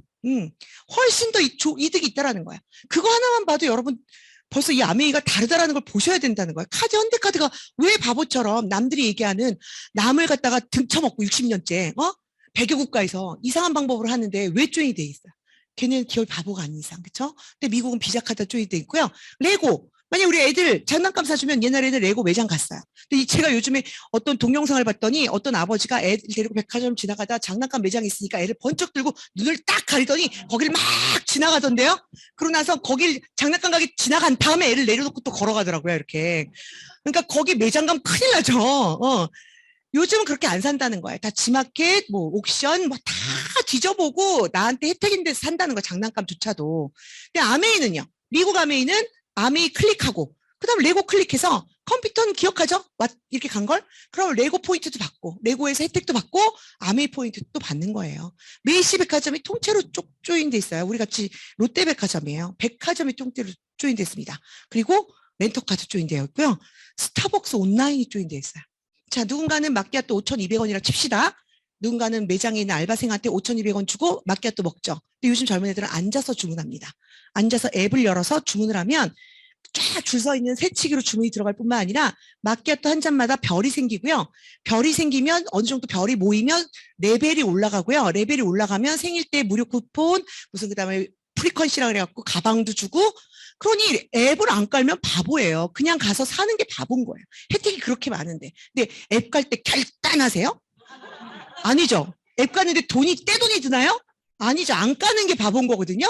훨씬 더 이득이 있다라는 거야. 그거 하나만 봐도 여러분 벌써 이 아메이가 다르다라는 걸 보셔야 된다는 거야. 현대카드가 왜 바보처럼 남들이 얘기하는 남을 갖다가 등쳐먹고 60년째 100여 국가에서 이상한 방법으로 하는데 왜 조인이 돼 있어요? 걔는 기업 바보가 아닌 이상, 그렇죠? 근데 미국은 비자카드 조인이 돼 있고요. 레고. 만약 우리 애들 장난감 사주면 옛날에는 레고 매장 갔어요. 근데 제가 요즘에 어떤 동영상을 봤더니 어떤 아버지가 애들 데리고 백화점 지나가다 장난감 매장이 있으니까 애를 번쩍 들고 눈을 딱 가리더니 거기를 막 지나가던데요. 그러고 나서 거길 장난감 가게 지나간 다음에 애를 내려놓고 또 걸어가더라고요. 이렇게. 그러니까 거기 매장 가면 큰일 나죠. 요즘은 그렇게 안 산다는 거예요. 다 지마켓, 뭐 옥션, 뭐 다 뒤져보고 나한테 혜택인 데서 산다는 거 장난감조차도. 근데 아메이는요. 미국 아메이는 아메이 클릭하고 그다음 레고 클릭해서 컴퓨터는 기억하죠? 이렇게 간 걸? 그럼 레고 포인트도 받고 레고에서 혜택도 받고 아메이 포인트도 또 받는 거예요. 메이시 백화점이 통째로 조인돼 있어요. 우리 같이 롯데 백화점이에요. 백화점이 통째로 조인돼 있습니다. 그리고 렌터카도 조인되어 있고요. 스타벅스 온라인이 조인되어 있어요. 자, 누군가는 마끼아또 5,200원이라 칩시다. 누군가는 매장에 있는 알바생한테 5,200원 주고 마끼아또 먹죠. 근데 요즘 젊은 애들은 앉아서 주문합니다. 앉아서 앱을 열어서 주문을 하면 쫙 줄 서 있는 새치기로 주문이 들어갈 뿐만 아니라 마끼아또 한 잔마다 별이 생기고요. 별이 생기면 어느 정도 별이 모이면 레벨이 올라가고요. 레벨이 올라가면 생일 때 무료 쿠폰, 무슨 그다음에 프리퀀시라 그래갖고 가방도 주고. 그러니 앱을 안 깔면 바보예요. 그냥 가서 사는 게 바본 거예요. 혜택이 그렇게 많은데. 근데 앱 깔 때 결단하세요? 아니죠. 앱 까는데 떼돈이 드나요? 아니죠. 안 까는 게 바본 거거든요.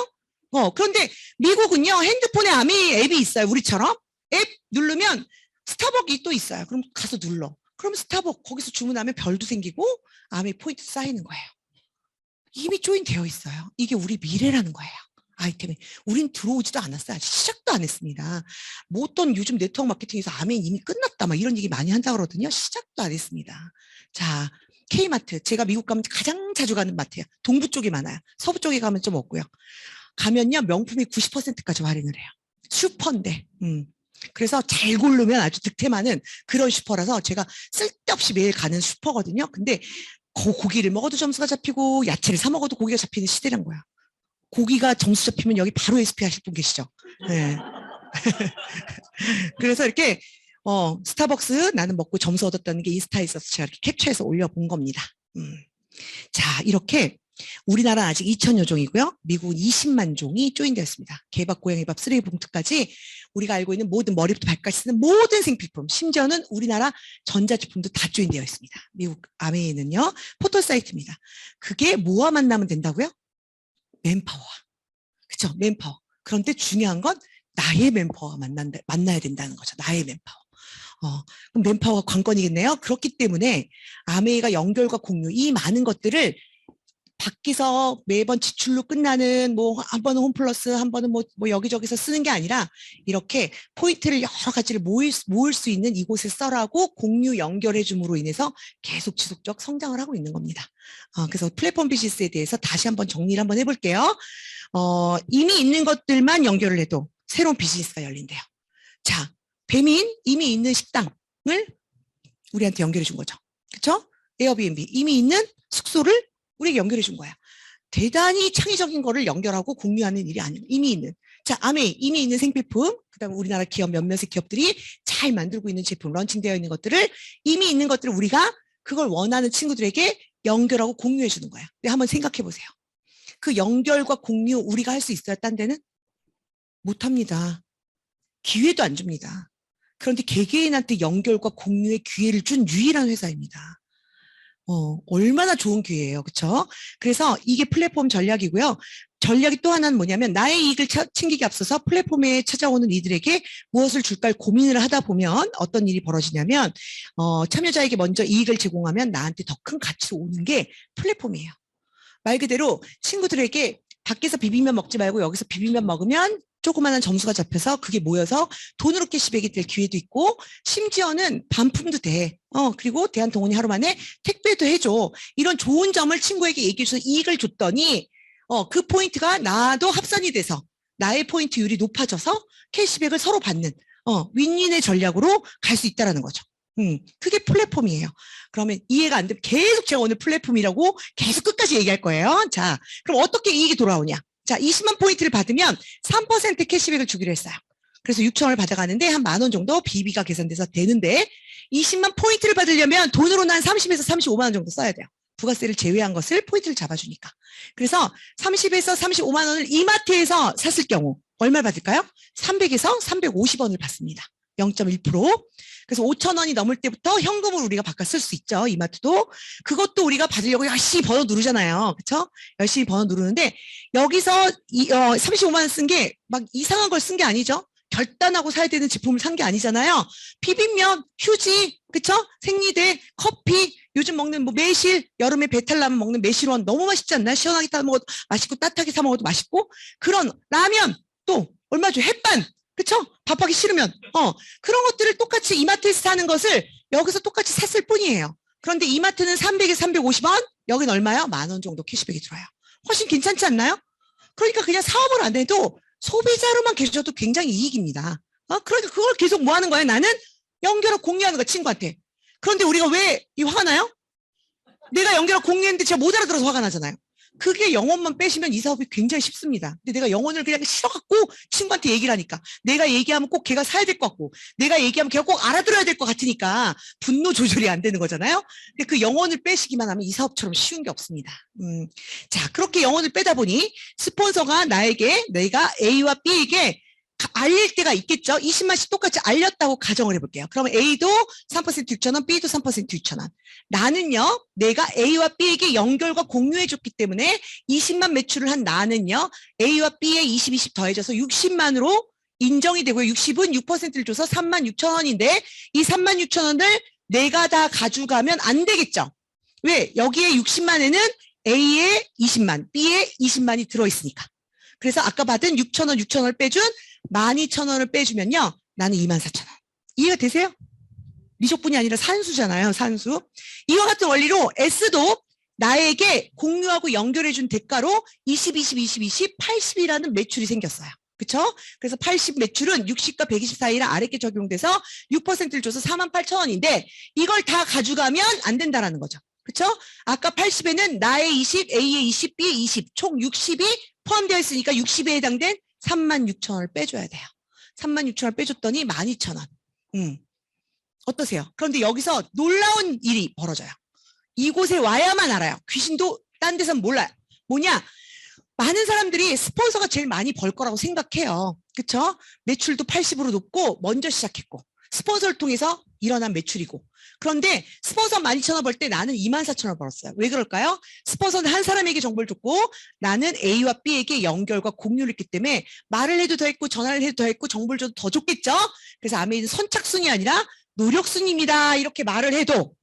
그런데 미국은요. 핸드폰에 아메이 앱이 있어요. 우리처럼. 앱 누르면 스타벅이 또 있어요. 그럼 가서 눌러. 그럼 스타벅 거기서 주문하면 별도 생기고 아메이 포인트 쌓이는 거예요. 이미 조인되어 있어요. 이게 우리 미래라는 거예요. 아이템이. 우린 들어오지도 않았어요. 아직 시작도 안 했습니다. 뭐 어떤 요즘 네트워크 마케팅에서 아메이 이미 끝났다 막 이런 얘기 많이 한다 그러거든요. 시작도 안 했습니다. 자, K마트. 제가 미국 가면 가장 자주 가는 마트예요. 동부 쪽이 많아요. 서부 쪽에 가면 좀 없고요. 가면요. 명품이 90%까지 할인을 해요. 슈퍼인데. 그래서 잘 고르면 아주 득템하는 그런 슈퍼라서 제가 쓸데없이 매일 가는 슈퍼거든요. 근데 고기를 먹어도 점수가 잡히고 야채를 사 먹어도 고기가 잡히는 시대란 거야. 고기가 점수 잡히면 여기 바로 SP 하실 분 계시죠? 네. 그래서 이렇게 스타벅스 나는 먹고 점수 얻었다는 게 인스타에 있어서 제가 이렇게 캡처해서 올려본 겁니다. 자, 이렇게 우리나라는 아직 2,000여 종이고요. 미국은 20만 종이 조인되었습니다. 개밥, 고양이밥, 쓰레기 봉투까지 우리가 알고 있는 모든 머리부터 발까지 쓰는 모든 생필품, 심지어는 우리나라 전자제품도 다 조인되어 있습니다. 미국 아메이는요. 포털 사이트입니다. 그게 뭐와 만나면 된다고요? 맨파워. 그렇죠? 맨파워. 그런데 중요한 건 나의 맨파워가 만나야 된다는 거죠. 나의 맨파워. 그럼 맨파워가 관건이겠네요. 그렇기 때문에 아메이가 연결과 공유, 이 많은 것들을 밖에서 매번 지출로 끝나는 뭐 한 번은 홈플러스, 한 번은 뭐 여기저기서 쓰는 게 아니라 이렇게 포인트를 여러 가지를 모을 수 있는 이곳에 써라고 공유 연결해 줌으로 인해서 계속 지속적 성장을 하고 있는 겁니다. 그래서 플랫폼 비즈니스에 대해서 다시 한번 정리를 한번 해볼게요. 이미 있는 것들만 연결을 해도 새로운 비즈니스가 열린대요. 자, 배민 이미 있는 식당을 우리한테 연결해 준 거죠. 그렇죠? 에어비앤비 이미 있는 숙소를 우리에게 연결해 준 거야. 대단히 창의적인 거를 연결하고 공유하는 일이 아니고 이미 있는. 자, 아메이 이미 있는 생필품, 그다음에 우리나라 기업 몇몇의 기업들이 잘 만들고 있는 제품, 런칭되어 있는 것들을 이미 있는 것들을 우리가 그걸 원하는 친구들에게 연결하고 공유해 주는 거예요. 근데 한번 생각해 보세요. 그 연결과 공유 우리가 할 수 있어요? 딴 데는? 못합니다. 기회도 안 줍니다. 그런데 개개인한테 연결과 공유의 기회를 준 유일한 회사입니다. 얼마나 좋은 기회예요. 그렇죠? 그래서 이게 플랫폼 전략이고요. 전략이 또 하나는 뭐냐면 나의 이익을 챙기기 앞서서 플랫폼에 찾아오는 이들에게 무엇을 줄까 고민을 하다 보면 어떤 일이 벌어지냐면 참여자에게 먼저 이익을 제공하면 나한테 더 큰 가치로 오는 게 플랫폼이에요. 말 그대로 친구들에게 밖에서 비빔면 먹지 말고 여기서 비빔면 먹으면 조그마한 점수가 잡혀서 그게 모여서 돈으로 캐시백이 될 기회도 있고 심지어는 반품도 돼. 그리고 대한동원이 하루 만에 택배도 해줘. 이런 좋은 점을 친구에게 얘기해줘서 이익을 줬더니 그 포인트가 나도 합산이 돼서 나의 포인트율이 높아져서 캐시백을 서로 받는 윈윈의 전략으로 갈 수 있다는 거죠. 그게 플랫폼이에요. 그러면 이해가 안 되면 계속 제가 오늘 플랫폼이라고 계속 끝까지 얘기할 거예요. 자, 그럼 어떻게 이익이 돌아오냐? 자, 20만 포인트를 받으면 3% 캐시백을 주기로 했어요. 그래서 6천원을 받아가는데 한 10,000원 정도 비비가 계산돼서 되는데 20만 포인트를 받으려면 돈으로는 한 30에서 35만 원 정도 써야 돼요. 부가세를 제외한 것을 포인트를 잡아주니까. 그래서 30에서 35만 원을 이마트에서 샀을 경우 얼마를 받을까요? 300에서 350원을 받습니다. 0.1%. 그래서 5,000원이 넘을 때부터 현금으로 우리가 바꿔 쓸 수 있죠. 이마트도. 그것도 우리가 받으려고 열심히 번호 누르잖아요. 그렇죠? 열심히 번호 누르는데 여기서 35만 원 쓴 게 막 이상한 걸 쓴 게 아니죠. 결단하고 사야 되는 제품을 산 게 아니잖아요. 비빔면, 휴지, 그쵸? 생리대, 커피, 요즘 먹는 뭐 매실, 여름에 배탈 나면 먹는 매실원 너무 맛있지 않나요? 시원하게 타 먹어도 맛있고 따뜻하게 사 먹어도 맛있고 그런 라면 또 얼마 죠? 햇반, 그쵸? 밥하기 싫으면 그런 것들을 똑같이 이마트에서 사는 것을 여기서 똑같이 샀을 뿐이에요. 그런데 이마트는 300에 350원, 여긴 얼마요? 10,000원 정도 캐시백이 들어와요. 훨씬 괜찮지 않나요? 그러니까 그냥 사업을 안 해도 소비자로만 계셔도 굉장히 이익입니다. 그러니까 그걸 계속 뭐 하는 거예요? 나는 연결하고 공유하는 거야, 친구한테. 그런데 우리가 왜 이 화가 나요? 내가 연결하고 공유했는데 제가 못 알아들어서 화가 나잖아요. 그게 영혼만 빼시면 이 사업이 굉장히 쉽습니다. 근데 내가 영혼을 그냥 싫어갖고 친구한테 얘기를 하니까 내가 얘기하면 꼭 걔가 사야 될 것 같고 내가 얘기하면 걔가 꼭 알아들어야 될 것 같으니까 분노 조절이 안 되는 거잖아요. 근데 그 영혼을 빼시기만 하면 이 사업처럼 쉬운 게 없습니다. 자, 그렇게 영혼을 빼다 보니 스폰서가 나에게 내가 A와 B에게 알릴 때가 있겠죠. 20만씩 똑같이 알렸다고 가정을 해볼게요. 그러면 A도 3% 6,000원, B도 3% 6,000원. 나는요, 내가 A와 B에게 연결과 공유해줬기 때문에 20만 매출을 한 나는요, A와 B의 20, 20 더해져서 60만으로 인정이 되고요. 60은 6%를 줘서 36,000원인데 이 36,000원을 내가 다 가져가면 안 되겠죠. 왜? 여기에 60만에는 A에 20만, B에 20만이 들어있으니까. 그래서 아까 받은 6,000원, 6,000원을 빼준 12,000원을 빼주면요. 나는 24,000원. 이해가 되세요? 미적분이 아니라 산수잖아요. 산수. 이와 같은 원리로 S도 나에게 공유하고 연결해준 대가로 20, 20, 20, 20, 80이라는 매출이 생겼어요. 그쵸? 그래서 80 매출은 60과 120 사이라 아래께 적용돼서 6%를 줘서 48,000원인데 이걸 다 가져가면 안 된다라는 거죠. 그쵸? 아까 80에는 나의 20, A의 20, B의 20, 총 60이 포함되어 있으니까 60에 해당된 36,000원을 빼줘야 돼요. 36,000원을 빼줬더니 12,000원. 어떠세요? 그런데 여기서 놀라운 일이 벌어져요. 이곳에 와야만 알아요. 귀신도 딴 데선 몰라요. 뭐냐? 많은 사람들이 스폰서가 제일 많이 벌 거라고 생각해요. 그쵸? 매출도 80으로 높고 먼저 시작했고 스폰서를 통해서 일어난 매출이고 그런데 스폰서 12,000원 벌 때 나는 24,000원 벌었어요. 왜 그럴까요? 스폰서는 한 사람에게 정보를 줬고 나는 A와 B에게 연결과 공유를 했기 때문에 말을 해도 더 했고 전화를 해도 더 했고 정보를 줘도 더 줬겠죠? 그래서 아메이는 선착순이 아니라 노력순입니다. 이렇게 말을 해도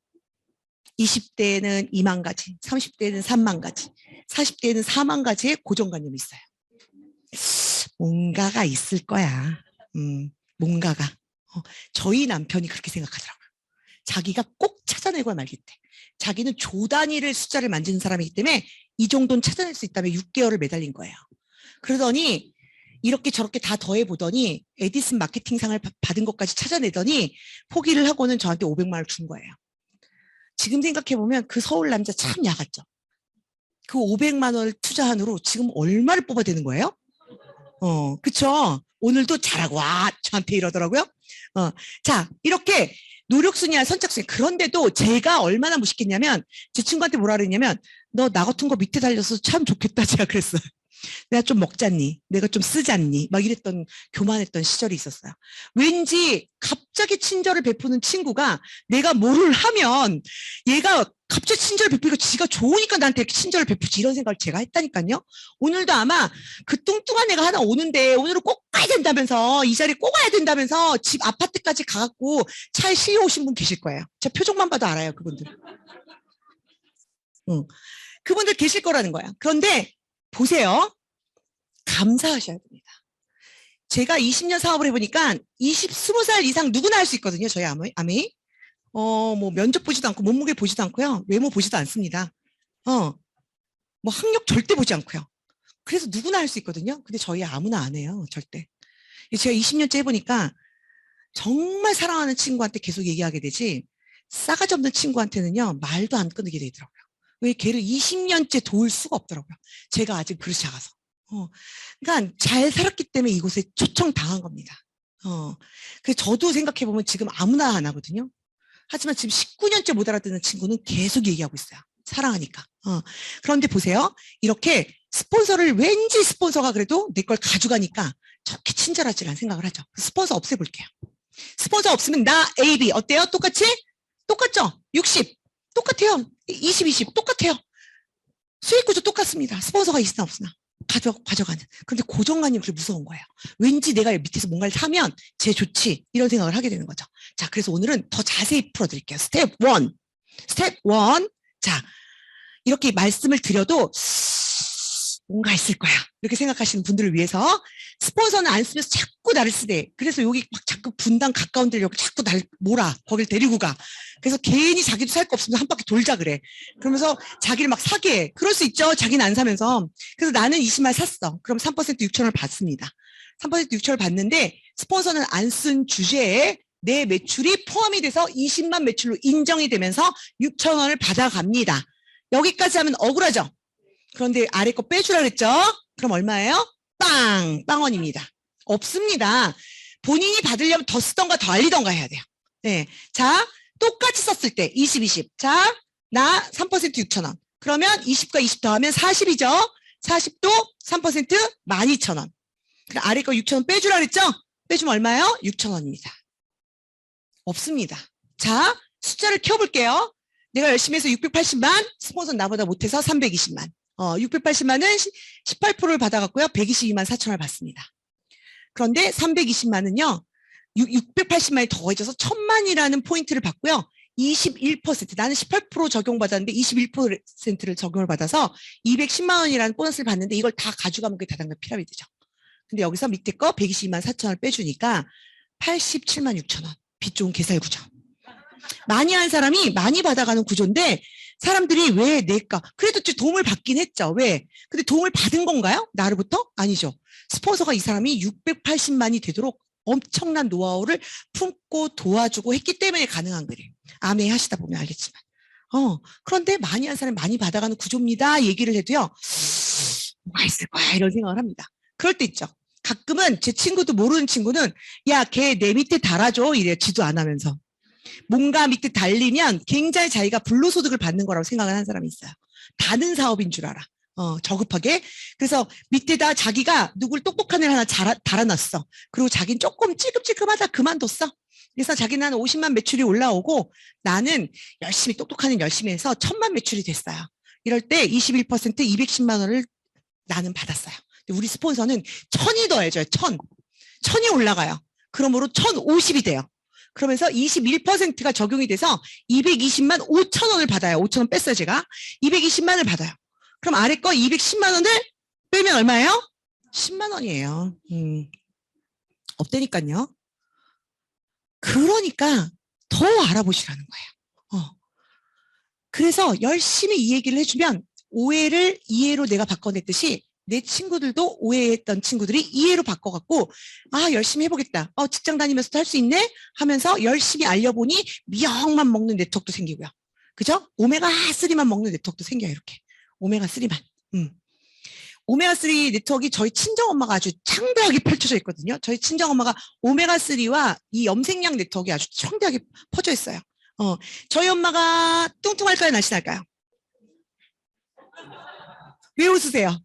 20대에는 2만 가지, 30대에는 3만 가지, 40대에는 4만 가지의 고정관념이 있어요. 뭔가가 있을 거야. 뭔가가. 저희 남편이 그렇게 생각하더라고요. 자기가 꼭 찾아내고 말겠대. 자기는 조 단위를 숫자를 만지는 사람이기 때문에 이 정도는 찾아낼 수 있다며 6개월을 매달린 거예요. 그러더니 이렇게 저렇게 다 더해보더니 에디슨 마케팅상을 받은 것까지 찾아내더니 포기를 하고는 저한테 500만 원을 준 거예요. 지금 생각해보면 그 서울 남자 참 야갔죠. 그 500만 원을 투자한 후로 지금 얼마를 뽑아대는 거예요? 그쵸? 오늘도 잘하고 와 저한테 이러더라고요. 자, 이렇게 노력순위야 선착순위. 그런데도 제가 얼마나 무식했냐면 제 친구한테 뭐라 그랬냐면 너 나 같은 거 밑에 달려서 참 좋겠다 제가 그랬어요. 내가 좀 먹잖니, 내가 좀 쓰잖니, 막 이랬던 교만했던 시절이 있었어요. 왠지 갑자기 친절을 베푸는 친구가 내가 뭐를 하면 얘가 갑자기 친절을 베푸니까 지가 좋으니까 나한테 이렇게 친절을 베푸지 이런 생각을 제가 했다니까요. 오늘도 아마 그 뚱뚱한 애가 하나 오는데 오늘은 꼭 가야 된다면서 이 자리에 꼭 와야 된다면서 집 아파트까지 가갖고 차에 실려 오신 분 계실 거예요. 제 표정만 봐도 알아요, 그분들. 그분들 계실 거라는 거야. 그런데 보세요. 감사하셔야 됩니다. 제가 20년 사업을 해보니까 20살 이상 누구나 할 수 있거든요. 저희 아메이. 뭐 면접 보지도 않고 몸무게 보지도 않고요. 외모 보지도 않습니다. 뭐 학력 절대 보지 않고요. 그래서 누구나 할 수 있거든요. 근데 저희 아무나 안 해요. 절대. 제가 20년째 해보니까 정말 사랑하는 친구한테 계속 얘기하게 되지 싸가지 없는 친구한테는요. 말도 안 끊게 되더라고요. 왜 걔를 20년째 도울 수가 없더라고요. 제가 아직 그릇이 작아서. 그러니까 잘 살았기 때문에 이곳에 초청당한 겁니다. 그래서 저도 생각해보면 지금 아무나 안 하거든요. 하지만 지금 19년째 못 알아듣는 친구는 계속 얘기하고 있어요. 사랑하니까. 그런데 보세요. 이렇게 스폰서를 왠지 스폰서가 그래도 내 걸 가져가니까 저렇게 친절하지라는 생각을 하죠. 스폰서 없애볼게요. 스폰서 없으면 나 A, B 어때요? 똑같이? 똑같죠? 60 똑같아요. 20, 20 똑같아요. 수익 구조 똑같습니다. 스폰서가 있으나 없으나. 가져가는. 근데 고정관념이 그게 무서운 거예요. 왠지 내가 밑에서 뭔가를 사면 쟤 좋지 이런 생각을 하게 되는 거죠. 자, 그래서 오늘은 더 자세히 풀어드릴게요. 스텝 1. 스텝 1. 자, 이렇게 말씀을 드려도 뭔가 있을 거야. 이렇게 생각하시는 분들을 위해서 스폰서는 안 쓰면서 자꾸 나를 쓰대. 그래서 여기 막 자꾸 분당 가까운 데를 여기 자꾸 나를 몰아. 거길 데리고 가. 그래서 괜히 자기도 살 거 없으면 한 바퀴 돌자 그래. 그러면서 자기를 막 사게 해. 그럴 수 있죠. 자기는 안 사면서. 그래서 나는 20만 샀어. 그럼 3% 6천원을 받습니다. 3% 6천원을 받는데 스폰서는 안 쓴 주제에 내 매출이 포함이 돼서 20만 매출로 인정이 되면서 6천원을 받아갑니다. 여기까지 하면 억울하죠. 그런데 아래 거 빼주라 그랬죠? 그럼 얼마예요? 빵원입니다. 없습니다. 본인이 받으려면 더 쓰던가 더 알리던가 해야 돼요. 네. 자, 똑같이 썼을 때 20, 20. 자, 나 3% 6천원. 그러면 20과 20 더하면 40이죠? 40도 3% 12,000원. 그럼 아래 거 6천원 빼주라 그랬죠? 빼주면 얼마예요? 6천원입니다. 없습니다. 자, 숫자를 키워볼게요. 내가 열심히 해서 680만, 스폰서 나보다 못해서 320만. 680만은 18%를 받아갔고요. 122만 4천원을 받습니다. 그런데 320만은요. 680만이 더해져서 1000만이라는 포인트를 받고요. 21%, 나는 18% 적용받았는데 21%를 적용을 받아서 210만 원이라는 보너스를 받는데 이걸 다 가져가면 그게 다단계 피라미드죠. 근데 여기서 밑에 거 122만 4천원을 빼주니까 87만 6천원. 빚 좋은 개살구조. 많이 한 사람이 많이 받아가는 구조인데 사람들이 왜 낼까? 그래도 도움을 받긴 했죠. 왜? 근데 도움을 받은 건가요? 나로부터? 아니죠. 스폰서가 이 사람이 680만이 되도록 엄청난 노하우를 품고 도와주고 했기 때문에 가능한 거예요. 아메 하시다 보면 알겠지만. 그런데 많이 한 사람이 많이 받아가는 구조입니다. 얘기를 해도요. 뭐가 있을 거야 이런 생각을 합니다. 그럴 때 있죠. 가끔은 제 친구도 모르는 친구는 야, 걔 내 밑에 달아줘 이래 지도 안 하면서. 뭔가 밑에 달리면 굉장히 자기가 불로소득을 받는 거라고 생각을 하는 사람이 있어요. 다른 사업인 줄 알아. 저급하게. 그래서 밑에다 자기가 누굴 똑똑한 애를 하나 달아놨어. 그리고 자기는 조금 찔끔찔끔하다 그만뒀어. 그래서 자기는 한 50만 매출이 올라오고 나는 열심히 똑똑한 애 열심히 해서 1000만 매출이 됐어요. 이럴 때 21% 210만 원을 나는 받았어요. 근데 우리 스폰서는 1000이 더해져요. 1000이 올라가요. 그러므로 1050이 돼요. 그러면서 21%가 적용이 돼서 220만 5천 원을 받아요. 5천 원 뺐어요, 제가. 220만을 받아요. 그럼 아래 거 210만 원을 빼면 얼마예요? 10만 원이에요. 없다니까요. 그러니까 더 알아보시라는 거예요. 그래서 열심히 이 얘기를 해주면 오해를 이해로 내가 바꿔냈듯이 내 친구들도 오해했던 친구들이 이해로 바꿔갖고 아 열심히 해보겠다. 직장 다니면서도 할 수 있네 하면서 열심히 알려보니 미역만 먹는 네트워크도 생기고요. 그죠? 오메가3만 먹는 네트워크도 생겨요. 이렇게 오메가3만. 오메가3 네트워크가 저희 친정엄마가 아주 창대하게 펼쳐져 있거든요. 저희 친정엄마가 오메가3와 이 염색약 네트워크가 아주 창대하게 퍼져 있어요. 저희 엄마가 뚱뚱할까요, 날씬할까요? 왜 웃으세요?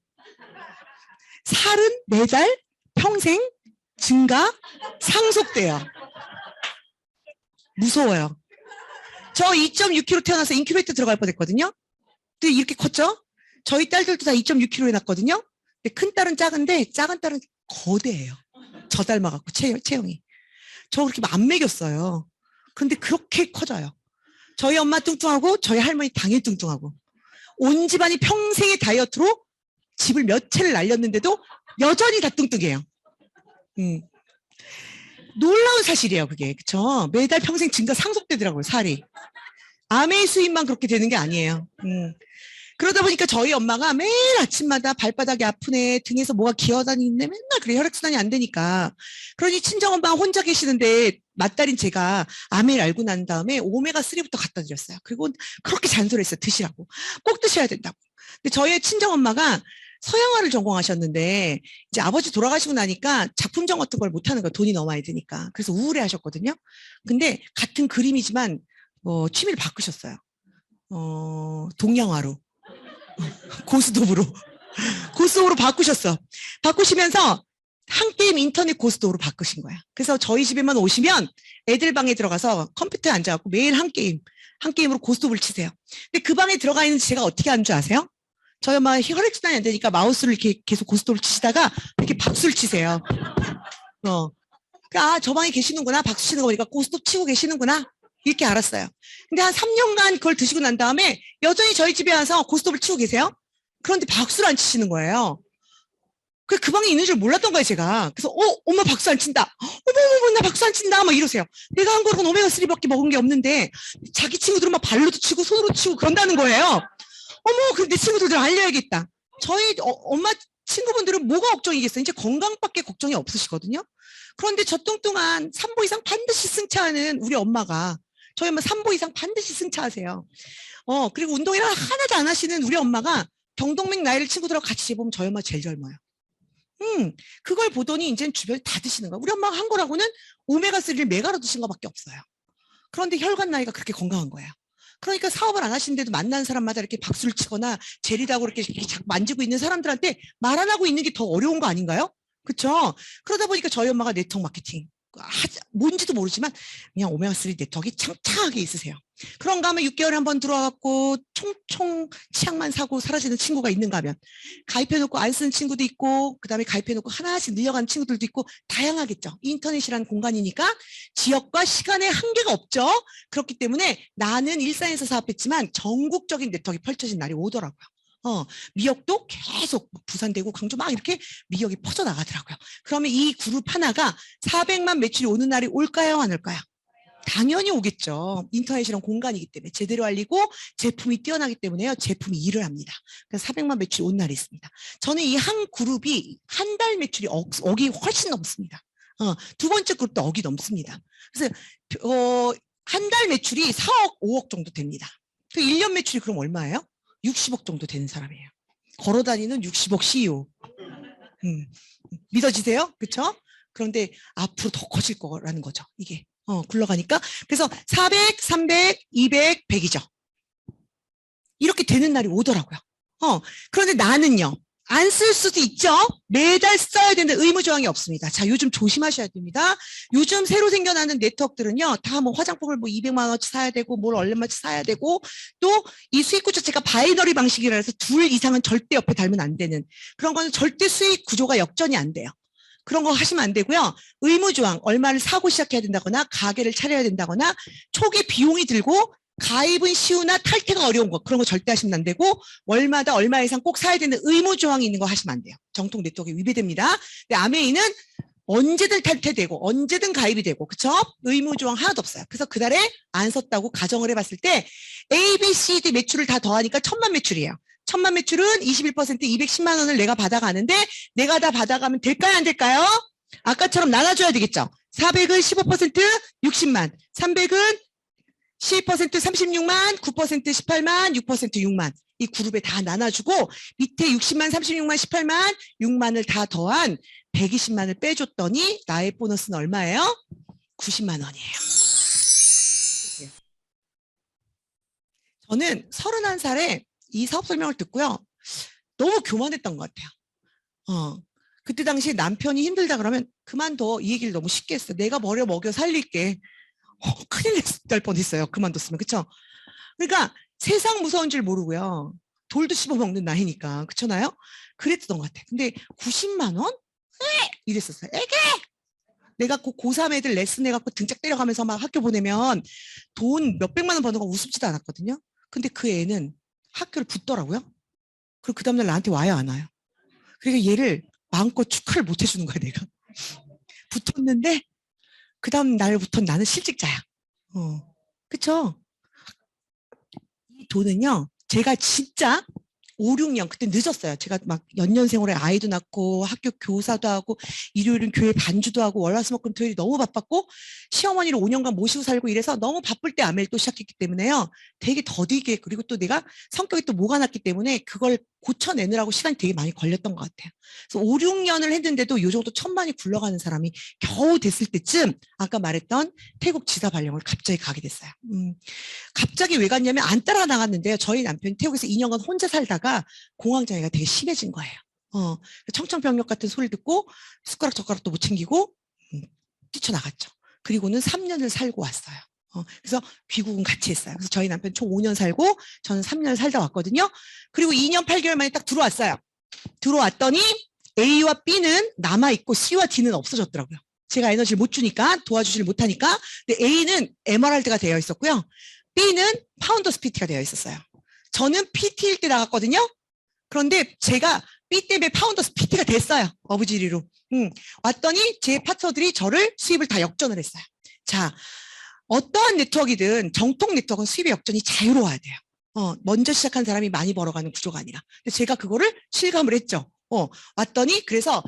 살은 매달 평생 증가 상속돼요. 무서워요. 저 2.6kg 태어나서 인큐베이터 들어갈 뻔했거든요. 근데 이렇게 컸죠? 저희 딸들도 다 2.6kg 해놨거든요. 근데 큰 딸은 작은데 작은 딸은 거대해요. 저 닮아갖고 체형이. 저 그렇게 안 먹였어요. 그런데 그렇게 커져요. 저희 엄마 뚱뚱하고 저희 할머니 당연히 뚱뚱하고 온 집안이 평생의 다이어트로 집을 몇 채를 날렸는데도 여전히 다 뚱뚱해요. 놀라운 사실이에요, 그게. 그쵸? 매달 평생 증가 상속되더라고요, 살이. 아메이 수입만 그렇게 되는 게 아니에요. 그러다 보니까 저희 엄마가 매일 아침마다 발바닥이 아프네, 등에서 뭐가 기어다니는데 맨날 그래, 혈액순환이 안 되니까. 그러니 친정엄마가 혼자 계시는데 맏딸인 제가 아메이를 알고 난 다음에 오메가3부터 갖다 드렸어요. 그리고 그렇게 잔소리했어요, 드시라고. 꼭 드셔야 된다고. 근데 저희 친정엄마가 서양화를 전공하셨는데 이제 아버지 돌아가시고 나니까 작품전 같은 걸 못하는 거예요. 돈이 너무 많이 드니까. 그래서 우울해 하셨거든요. 근데 같은 그림이지만 취미를 바꾸셨어요. 동양화로. 고스톱으로 바꾸셨어. 바꾸시면서 한 게임 인터넷 고스톱으로 바꾸신 거야. 그래서 저희 집에만 오시면 애들 방에 들어가서 컴퓨터에 앉아갖고 매일 한 게임으로 고스톱을 치세요. 근데 그 방에 들어가 있는 제가 어떻게 하는 줄 아세요? 저희 엄마 혈액순환이 안 되니까 마우스를 이렇게 계속 고스톱을 치시다가 이렇게 박수를 치세요. 저 방에 계시는구나. 박수 치는 거 보니까 고스톱 치고 계시는구나. 이렇게 알았어요. 근데 한 3년간 그걸 드시고 난 다음에 여전히 저희 집에 와서 고스톱을 치고 계세요. 그런데 박수를 안 치시는 거예요. 그 방에 있는 줄 몰랐던 거예요, 제가. 그래서 엄마 박수 안 친다. 어머, 나 박수 안 친다. 막 이러세요. 내가 한 거는 오메가3밖에 먹은 게 없는데 자기 친구들은 막 발로도 치고 손으로 치고 그런다는 거예요. 어머, 그럼 내 친구들 알려야겠다. 저희 엄마 친구분들은 뭐가 걱정이겠어요? 이제 건강밖에 걱정이 없으시거든요. 그런데 저 뚱뚱한 3보 이상 반드시 승차하는 우리 엄마가 저희 엄마 3보 이상 반드시 승차하세요. 그리고 운동이랑 하나도 안 하시는 우리 엄마가 경동맥 나이를 친구들하고 같이 재보면 저희 엄마 제일 젊어요. 그걸 보더니 이제는 주변에 다 드시는 거야. 우리 엄마가 한 거라고는 오메가3를 메가로 드신 거밖에 없어요. 그런데 혈관 나이가 그렇게 건강한 거예요. 그러니까 사업을 안 하시는데도 만난 사람마다 이렇게 박수를 치거나 젤이라고 이렇게 자꾸 만지고 있는 사람들한테 말 안 하고 있는 게 더 어려운 거 아닌가요? 그렇죠? 그러다 보니까 저희 엄마가 네트워크 마케팅 뭔지도 모르지만 그냥 오메가3 네트워크가 창창하게 있으세요. 그런가 하면 6개월에 한 번 들어와갖고 총총 치약만 사고 사라지는 친구가 있는가 하면 가입해놓고 안 쓰는 친구도 있고 그다음에 가입해놓고 하나씩 늘려가는 친구들도 있고 다양하겠죠. 인터넷이라는 공간이니까 지역과 시간의 한계가 없죠. 그렇기 때문에 나는 일산에서 사업했지만 전국적인 네트워크가 펼쳐진 날이 오더라고요. 미역도 계속 부산되고 광주 막 이렇게 미역이 퍼져나가더라고요. 그러면 이 그룹 하나가 400만 매출이 오는 날이 올까요? 안 올까요? 당연히 오겠죠. 인터넷이란 공간이기 때문에 제대로 알리고 제품이 뛰어나기 때문에요. 제품이 일을 합니다. 그래서 400만 매출이 온 날이 있습니다. 저는 이 한 그룹이 한 달 매출이 억이 훨씬 넘습니다. 두 번째 그룹도 억이 넘습니다. 그래서 한 달 매출이 4억, 5억 정도 됩니다. 그 1년 매출이 그럼 얼마예요? 60억 정도 되는 사람이에요. 걸어다니는 60억 CEO. 믿어지세요? 그렇죠? 그런데 앞으로 더 커질 거라는 거죠. 이게 굴러가니까. 그래서 400, 300, 200, 100이죠. 이렇게 되는 날이 오더라고요. 그런데 나는요. 안 쓸 수도 있죠. 매달 써야 되는 의무 조항이 없습니다. 자, 요즘 조심하셔야 됩니다. 요즘 새로 생겨나는 네트워크들은요. 다 뭐 화장품을 뭐 200만 원어치 사야 되고 뭘 얼마치 사야 되고 또 이 수익 구조 자체가 바이너리 방식이라 해서 둘 이상은 절대 옆에 달면 안 되는 그런 거는 절대 수익 구조가 역전이 안 돼요. 그런 거 하시면 안 되고요. 의무조항, 얼마를 사고 시작해야 된다거나 가게를 차려야 된다거나 초기 비용이 들고 가입은 쉬우나 탈퇴가 어려운 거 그런 거 절대 하시면 안 되고 월마다 얼마 이상 꼭 사야 되는 의무조항이 있는 거 하시면 안 돼요. 정통 네트워크에 위배됩니다. 근데 아메이는 언제든 탈퇴되고 언제든 가입이 되고 그쵸? 의무조항 하나도 없어요. 그래서 그달에 안 썼다고 가정을 해봤을 때 A, B, C, D 매출을 다 더하니까 1000만 매출이에요. 1000만 매출은 21% 210만 원을 내가 받아가는데 내가 다 받아가면 될까요? 안 될까요? 아까처럼 나눠줘야 되겠죠. 400은 15% 60만, 300은 12% 36만, 9% 18만, 6% 6만. 이 그룹에 다 나눠주고 밑에 60만, 36만, 18만, 6만을 다 더한 120만을 빼줬더니 나의 보너스는 얼마예요? 90만 원이에요. 저는 31살에 이 사업 설명을 듣고요. 너무 교만했던 것 같아요. 그때 당시에 남편이 힘들다 그러면 그만둬. 이 얘기를 너무 쉽게 했어요. 내가 버려 먹여 살릴게. 큰일 날 뻔했어요. 그만뒀으면. 그쵸? 그러니까 세상 무서운 줄 모르고요. 돌도 씹어먹는 나이니까. 그렇잖아요? 그랬던 것 같아요. 근데 90만 원? 이랬었어요. 에게! 내가 고3 애들 레슨 해갖고 등짝 때려가면서 막 학교 보내면 돈 몇백만 원 버는 거 우습지도 않았거든요. 근데 그 애는 학교를 붙더라고요. 그리고 그 다음날 나한테 와요, 안 와요? 그러니까 얘를 마음껏 축하를 못 해주는 거야, 내가. 붙었는데 그 다음 날부터 나는 실직자야. 그쵸? 이 돈은요, 제가 진짜 5, 6년, 그때 늦었어요. 제가 막 연년생활에 아이도 낳고 학교 교사도 하고 일요일은 교회 반주도 하고 월화수목금 토요일이 너무 바빴고 시어머니를 5년간 모시고 살고 이래서 너무 바쁠 때 아메를 또 시작했기 때문에요. 되게 더디게 그리고 또 내가 성격이 또 모가 났기 때문에 그걸 고쳐내느라고 시간이 되게 많이 걸렸던 것 같아요. 그래서 5, 6년을 했는데도 요 정도 천만이 굴러가는 사람이 겨우 됐을 때쯤 아까 말했던 태국 지사 발령을 갑자기 가게 됐어요. 갑자기 왜 갔냐면 안 따라 나갔는데요. 저희 남편이 태국에서 2년간 혼자 살다가 공황장애가 되게 심해진 거예요. 청천벽력 같은 소리 듣고 숟가락 젓가락도 못 챙기고 뛰쳐나갔죠. 그리고는 3년을 살고 왔어요. 그래서 귀국은 같이 했어요. 그래서 저희 남편 총 5년 살고 저는 3년을 살다 왔거든요. 그리고 2년 8개월 만에 딱 들어왔어요. 들어왔더니 A와 B는 남아있고 C와 D는 없어졌더라고요. 제가 에너지를 못 주니까 도와주지를 못하니까. 근데 A는 에메랄드가 되어 있었고요. B는 파운더스 PT가 되어 있었어요. 저는 PT일 때 나갔거든요. 그런데 제가 B 때문에 파운더스 PT가 됐어요. 어부지리로. 왔더니 제 파트너들이 저를 수입을 다 역전을 했어요. 자, 어떠한 네트워크이든 정통 네트워크는 수입의 역전이 자유로워야 돼요. 먼저 시작한 사람이 많이 벌어가는 구조가 아니라. 근데 제가 그거를 실감을 했죠. 왔더니 그래서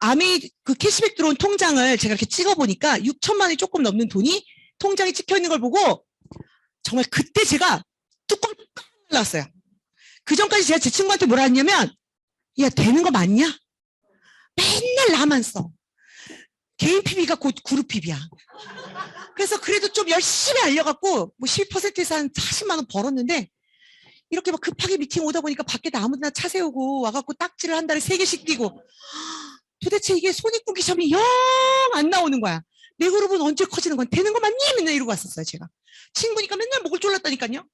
아미 그 캐시백 들어온 통장을 제가 이렇게 찍어보니까 6천만 원이 조금 넘는 돈이 통장에 찍혀 있는 걸 보고 정말 그때 제가 뚜껑 날랐어요. 그 전까지 제가 제 친구한테 뭐라 했냐면 야 되는 거 맞냐? 맨날 나만 써. 개인 PB가 곧 그룹 PB야. 그래서 그래도 좀 열심히 알려갖고 뭐 12%에서 한 40만 원 벌었는데 이렇게 막 급하게 미팅 오다 보니까 밖에다 아무데나 차 세우고 와갖고 딱지를 한 달에 3개씩 띄고 도대체 이게 손익분기 시험이 영 안 나오는 거야. 내 그룹은 언제 커지는 건 되는 거 맞니? 맨날 이러고 왔었어요, 제가. 친구니까 맨날 목을 졸랐다니까요.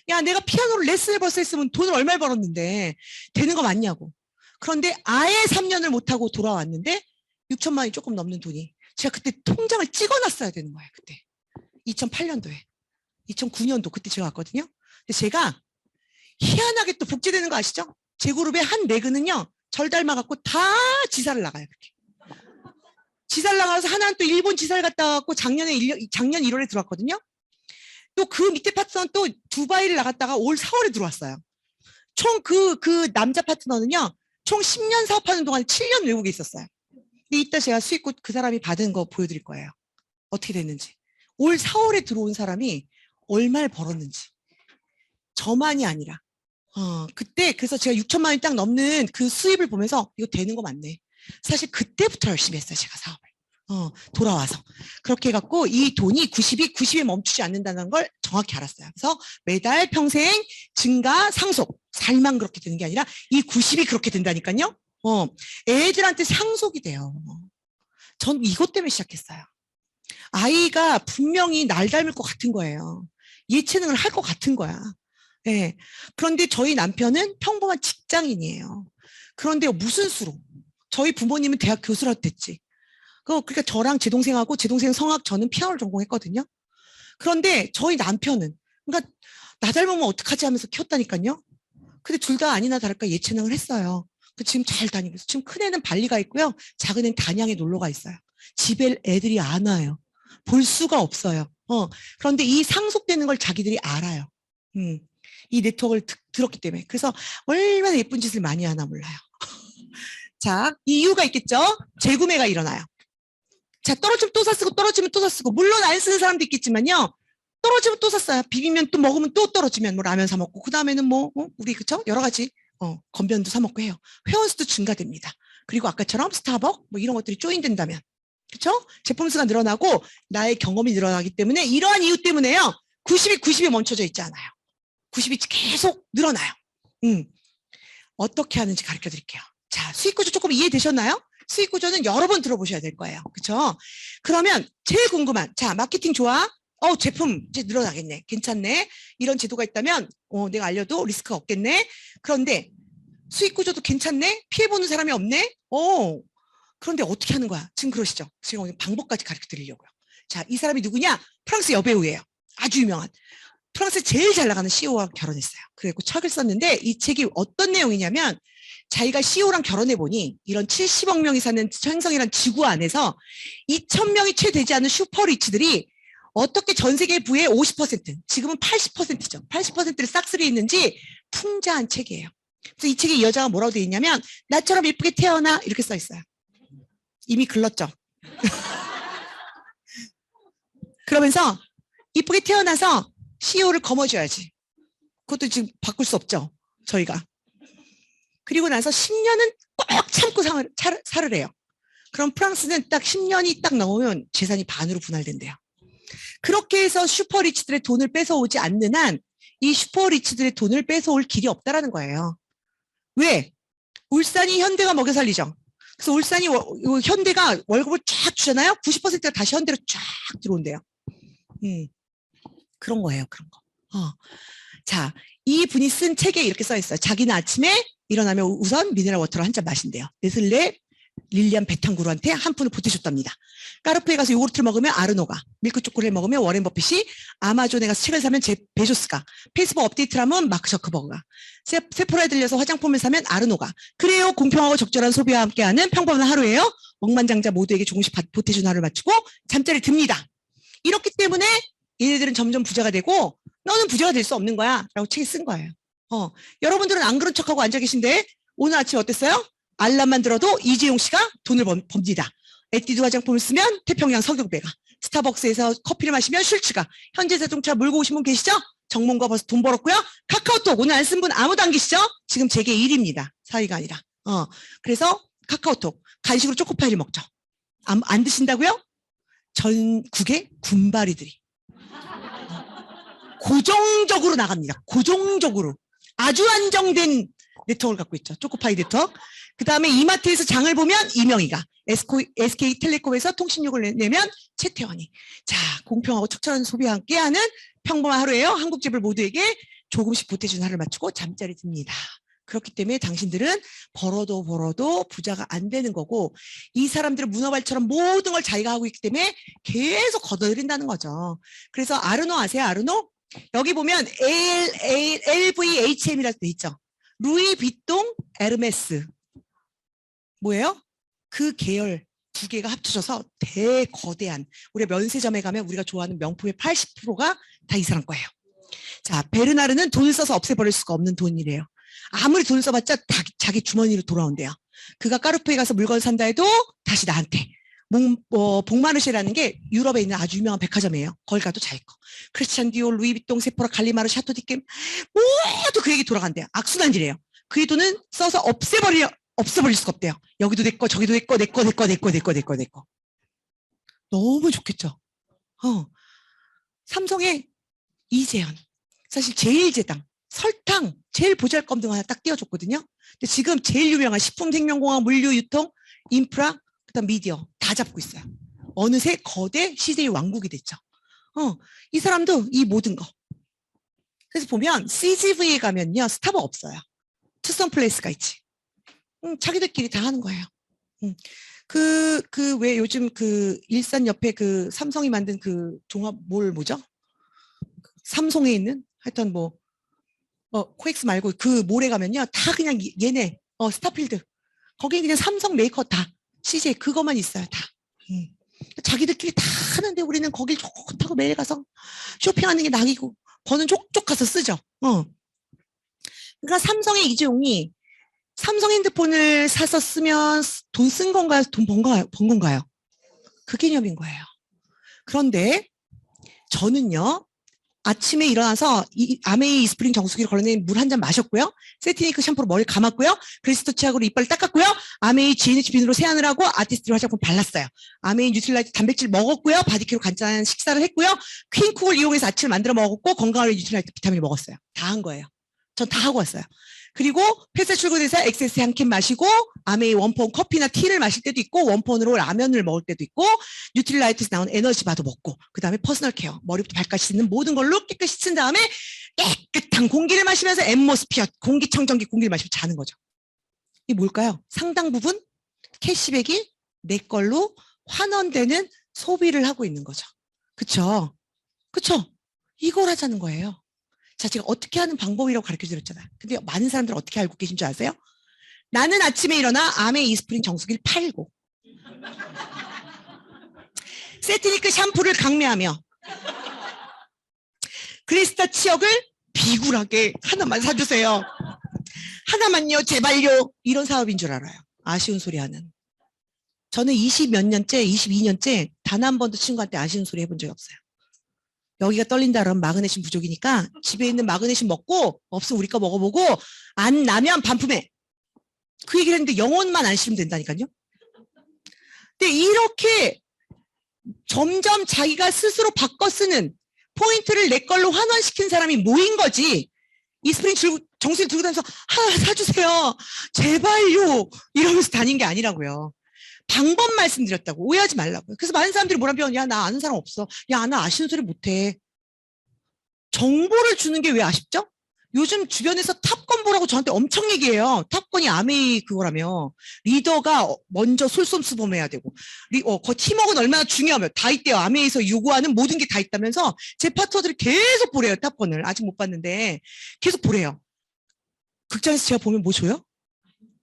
야, 내가 피아노를 레슨을 벌써 했으면 돈을 얼마 벌었는데 되는 거 맞냐고. 그런데 아예 3년을 못하고 돌아왔는데 6천만 원이 조금 넘는 돈이 제가 그때 통장을 찍어놨어야 되는 거예요. 그때 2008년도에 2009년도 그때 제가 왔거든요. 근데 제가 희한하게 또 복제되는 거 아시죠? 제 그룹의 한 내근은요 절 닮아갖고 다 지사를 나가요. 그렇게. 지사를 나가서 하나는 또 일본 지사를 갔다 왔고 작년 1월에 들어왔거든요. 또 그 밑에 파트너는 또 두바이를 나갔다가 올 4월에 들어왔어요. 총 그 남자 파트너는요 총 10년 사업하는 동안 7년 외국에 있었어요. 근데 이따 제가 수익금 그 사람이 받은 거 보여드릴 거예요. 어떻게 됐는지. 올 4월에 들어온 사람이 얼마를 벌었는지. 저만이 아니라. 그때 그래서 제가 6천만 원이 딱 넘는 그 수입을 보면서 이거 되는 거 맞네. 사실 그때부터 열심히 했어요. 제가 사업을. 돌아와서. 그렇게 해갖고 이 돈이 90에 멈추지 않는다는 걸 정확히 알았어요. 그래서 매달 평생 증가 상속. 살만 그렇게 되는 게 아니라 이 90이 그렇게 된다니까요. 애들한테 상속이 돼요. 전 이것 때문에 시작했어요. 아이가 분명히 날 닮을 것 같은 거예요. 예체능을 할 것 같은 거야. 네. 그런데 저희 남편은 평범한 직장인이에요. 그런데 무슨 수로? 저희 부모님은 대학 교수라도 됐지. 그러니까 저랑 제 동생하고 제 동생 성악 저는 피아노를 전공했거든요. 그런데 저희 남편은 그러니까 나 닮으면 어떡하지 하면서 키웠다니까요. 근데 둘 다 아니나 다를까 예체능을 했어요. 지금 잘 다니고 있어요. 지금 큰 애는 발리가 있고요. 작은 애는 단양에 놀러가 있어요. 집에 애들이 안 와요. 볼 수가 없어요. 그런데 이 상속되는 걸 자기들이 알아요. 이 네트워크를 들었기 때문에. 그래서 얼마나 예쁜 짓을 많이 하나 몰라요. 자, 이유가 있겠죠? 재구매가 일어나요. 자, 떨어지면 또 사쓰고 떨어지면 또 사쓰고 물론 안 쓰는 사람도 있겠지만요. 떨어지면 또 샀어요. 비빔면 또 먹으면 또 떨어지면 뭐 라면 사 먹고 그 다음에는 뭐 우리 그쵸? 여러 가지 건면도 사 먹고 해요. 회원수도 증가됩니다. 그리고 아까처럼 스타벅 뭐 이런 것들이 조인된다면 그쵸? 제품 수가 늘어나고 나의 경험이 늘어나기 때문에 이러한 이유 때문에요. 90이 멈춰져 있지 않아요. 90이 계속 늘어나요. 어떻게 하는지 가르쳐 드릴게요. 자, 수익 구조 조금 이해되셨나요? 수익 구조는 여러 번 들어보셔야 될 거예요. 그렇죠? 그러면 제일 궁금한 자, 마케팅 좋아? 제품 이제 늘어나겠네. 괜찮네. 이런 제도가 있다면 내가 알려도 리스크가 없겠네. 그런데 수익 구조도 괜찮네. 피해 보는 사람이 없네. 그런데 어떻게 하는 거야? 지금 그러시죠? 지금 오늘 방법까지 가르쳐 드리려고요. 자, 이 사람이 누구냐? 프랑스 여배우예요. 아주 유명한. 프랑스 제일 잘 나가는 CEO와 결혼했어요. 그리고 책을 썼는데 이 책이 어떤 내용이냐면 자기가 CEO랑 결혼해 보니 이런 70억 명이 사는 행성이란 지구 안에서 2,000명이 채 되지 않는 슈퍼리치들이 어떻게 전 세계 부의 50%, 지금은 80%죠. 80%를 싹쓸이 했는지 풍자한 책이에요. 그래서 이 책에 이 여자가 뭐라고 되어 있냐면 나처럼 예쁘게 태어나 이렇게 써 있어요. 이미 글렀죠. 그러면서 이쁘게 태어나서 CEO를 거머쥐어야지. 그것도 지금 바꿀 수 없죠. 저희가. 그리고 나서 10년은 꼭 참고 살을 해요. 그럼 프랑스는 딱 10년이 딱 넘으면 재산이 반으로 분할된대요. 그렇게 해서 슈퍼리치들의 돈을 뺏어오지 않는 한 이 슈퍼리치들의 돈을 뺏어올 길이 없다라는 거예요. 왜? 울산이 현대가 먹여 살리죠. 그래서 울산이 현대가 월급을 쫙 주잖아요. 90%가 다시 현대로 쫙 들어온대요. 그런 거예요. 그런 거. 자, 이 분이 쓴 책에 이렇게 써 있어요. 자기는 아침에 일어나면 우선 미네랄 워터를 한 잔 마신대요. 네슬레 릴리안 베탕구르한테 한 푼을 보태줬답니다. 까르푸에 가서 요구르트를 먹으면 아르노가, 밀크 초콜릿을 먹으면 워렌 버핏이, 아마존에 가서 책을 사면 베조스가, 페이스북 업데이트를 하면 마크 저크버그가, 세포라에 들려서 화장품을 사면 아르노가. 그래요. 공평하고 적절한 소비와 함께하는 평범한 하루예요. 억만장자 모두에게 조금씩 보태준 하루를 마치고 잠자리 듭니다. 이렇기 때문에 얘네들은 점점 부자가 되고 너는 부자가 될 수 없는 거야 라고 책에 쓴 거예요. 여러분들은 안 그런 척하고 앉아 계신데 오늘 아침 어땠어요? 알람만 들어도 이재용 씨가 돈을 법니다. 에뛰드 화장품을 쓰면 태평양 석유배가, 스타벅스에서 커피를 마시면 슐츠가, 현대자동차 몰고 오신 분 계시죠? 정몽과 벌써 돈 벌었고요. 카카오톡 오늘 안 쓴 분 아무도 안 계시죠? 지금 제게 일입니다. 사위가 아니라. 그래서 카카오톡 간식으로 초코파이를 먹죠. 안 드신다고요? 전국의 군바리들이 고정적으로 나갑니다. 고정적으로. 아주 안정된 네트워크를 갖고 있죠. 초코파이 네트워크. 그 다음에 이마트에서 장을 보면 이명희가, SK텔레콤에서 통신료를 내면 최태원이. 자, 공평하고 적절한 소비와 함께하는 평범한 하루예요. 한국집을 모두에게 조금씩 보태준 하루를 맞추고 잠자리 듭니다. 그렇기 때문에 당신들은 벌어도 부자가 안 되는 거고 이 사람들은 문어발처럼 모든 걸 자기가 하고 있기 때문에 계속 걷어들인다는 거죠. 그래서 아르노 아세요? 아르노? 여기 보면 LVHM이라고 돼 있죠. 루이 비통 에르메스. 뭐예요? 그 계열 두 개가 합쳐져서 대거대한 우리가 면세점에 가면 우리가 좋아하는 명품의 80%가 다 이 사람 거예요. 자, 베르나르는 돈을 써서 없애버릴 수가 없는 돈이래요. 아무리 돈을 써봤자 자기 주머니로 돌아온대요. 그가 까르푸에 가서 물건 산다 해도 다시 나한테. 봉마르쉐라는 게 유럽에 있는 아주 유명한 백화점이에요. 거기 가도 자기 거. 크리스찬 디올, 루이비통, 세포라, 갈리마르, 샤토디겜 모두 그에게 돌아간대요. 악순환이래요. 그의 돈은 써서 없애버릴 수가 없대요. 여기도 내 거, 저기도 내 거, 내 거. 너무 좋겠죠. 삼성의 이재현, 사실 제일제당, 설탕, 제일 보잘것없는 거 하나 딱 띄워줬거든요. 근데 지금 제일 유명한 식품생명공학, 물류유통, 인프라, 그다음 미디어 다 잡고 있어요. 어느새 거대 시대의 왕국이 됐죠. 이 사람도 이 모든 거. 그래서 보면 CGV에 가면요 스타벅 없어요. 투썸 플레이스가 있지. 자기들끼리 다 하는 거예요. 왜 요즘 일산 옆에 삼성이 만든 종합몰 뭐죠? 삼성에 있는 하여튼 코엑스 말고 그 몰에 가면요 다 그냥 얘네 스타필드 거기 그냥 삼성 메이커 다 CJ 그것만 있어요 다. 자기들끼리 다 하는데 우리는 거길 좋다고 매일 가서 쇼핑하는 게 낙이고 버는 족족 가서 쓰죠. 그러니까 삼성의 이재용이 삼성 핸드폰을 사서 쓰면 돈 쓴 건가요? 돈 번 건가요? 그 개념인 거예요. 그런데 저는요 아침에 일어나서 이 아메이 이스프링 정수기를 걸어낸 물 한 잔 마셨고요. 세티니크 샴푸로 머리 감았고요. 그리스도 치약으로 이빨을 닦았고요. 아메이 GNH 비누로 세안을 하고 아티스트로 화장품 발랐어요. 아메이 뉴트릴라이트 단백질 먹었고요. 바디케어로 간단한 식사를 했고요. 퀸쿡을 이용해서 아침을 만들어 먹었고 건강을 위해 뉴트릴라이트 비타민을 먹었어요. 다 한 거예요. 전 다 하고 왔어요. 그리고 회사 출근해서 엑세스 한 캔 마시고 아메이 원폰 커피나 티를 마실 때도 있고 원폰으로 라면을 먹을 때도 있고 뉴트릴라이트에서 나온 에너지 바도 먹고 그다음에 퍼스널 케어 머리부터 발까지 씻는 모든 걸로 깨끗이 씻은 다음에 깨끗한 공기를 마시면서 앰모스피어 공기청정기 공기를 마시면서 자는 거죠. 이게 뭘까요? 상당 부분 캐시백이 내 걸로 환원되는 소비를 하고 있는 거죠. 그쵸? 그쵸? 이걸 하자는 거예요. 자, 제가 어떻게 하는 방법이라고 가르쳐 드렸잖아요. 근데 많은 사람들은 어떻게 알고 계신 줄 아세요? 나는 아침에 일어나 아메이 이스프링 정수기를 팔고 세티니크 샴푸를 강매하며 그리스타 치약을 비굴하게 하나만 사주세요. 하나만요, 제발요. 이런 사업인 줄 알아요. 아쉬운 소리 하는. 저는 20몇 년째, 22년째 단 한 번도 친구한테 아쉬운 소리 해본 적이 없어요. 여기가 떨린다 그러면 마그네슘 부족이니까 집에 있는 마그네슘 먹고 없으면 우리 거 먹어보고 안 나면 반품해. 그 얘기를 했는데 영혼만 안 싫으면 된다니까요. 근데 이렇게 점점 자기가 스스로 바꿔 쓰는 포인트를 내 걸로 환원시킨 사람이 모인 거지. 이스프링 정수기 들고 다니면서 사주세요. 제발요. 이러면서 다닌 게 아니라고요. 방법 말씀드렸다고. 오해하지 말라고요. 그래서 많은 사람들이 뭐라면 야, 나 아는 사람 없어. 야, 나 아시는 소리 못해. 정보를 주는 게 왜 아쉽죠? 요즘 주변에서 탑건 보라고 저한테 엄청 얘기해요. 탑건이 아메이 그거라며. 리더가 먼저 솔선수범해야 되고. 팀워크는 얼마나 중요하며. 다 있대요. 아메이에서 요구하는 모든 게 다 있다면서 제 파트너들이 계속 보래요. 탑건을. 아직 못 봤는데. 계속 보래요. 극장에서 제가 보면 뭐 줘요?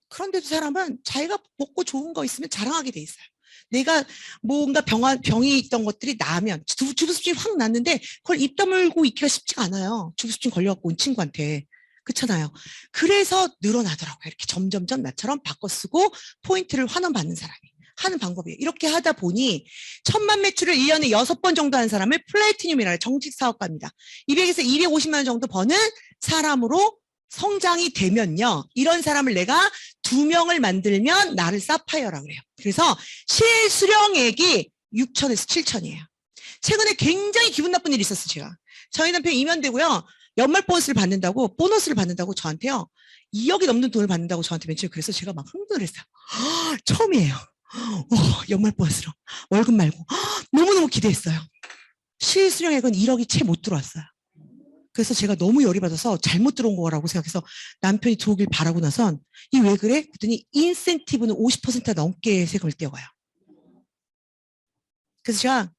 그런데도 사람은 자기가 먹고 좋은 거 있으면 자랑하게 돼 있어요. 내가 뭔가 병이 있던 것들이 나으면 주부습진이 확 났는데 그걸 입 다물고 있기가 쉽지가 않아요. 주부습진 걸려갖고 온 친구한테. 그렇잖아요. 그래서 늘어나더라고요. 이렇게 점점점 나처럼 바꿔 쓰고 포인트를 환원받는 사람이 하는 방법이에요. 이렇게 하다 보니 1000만 매출을 1년에 6번 정도 하는 사람을 플래티늄이라는 정식 사업가입니다. 200에서 250만 원 정도 버는 사람으로 성장이 되면요. 이런 사람을 내가 2명을 만들면 나를 사파이어라고 그래요. 그래서 실수령액이 6천에서 7천이에요. 최근에 굉장히 기분 나쁜 일이 있었어요. 제가. 저희 남편 임연되고요. 연말 보너스를 받는다고 저한테요. 2억이 넘는 돈을 받는다고 저한테 맨 처음에 그래서 제가 막 흥분을 했어요. 처음이에요. 연말 보너스로 월급 말고 너무너무 기대했어요. 실수령액은 1억이 채 못 들어왔어요. 그래서 제가 너무 열이 받아서 잘못 들어온 거라고 생각해서 남편이 들어오길 바라고 나선 이 왜 그래? 그랬더니 인센티브는 50% 넘게 세금을 떼어가요. 그래서 제가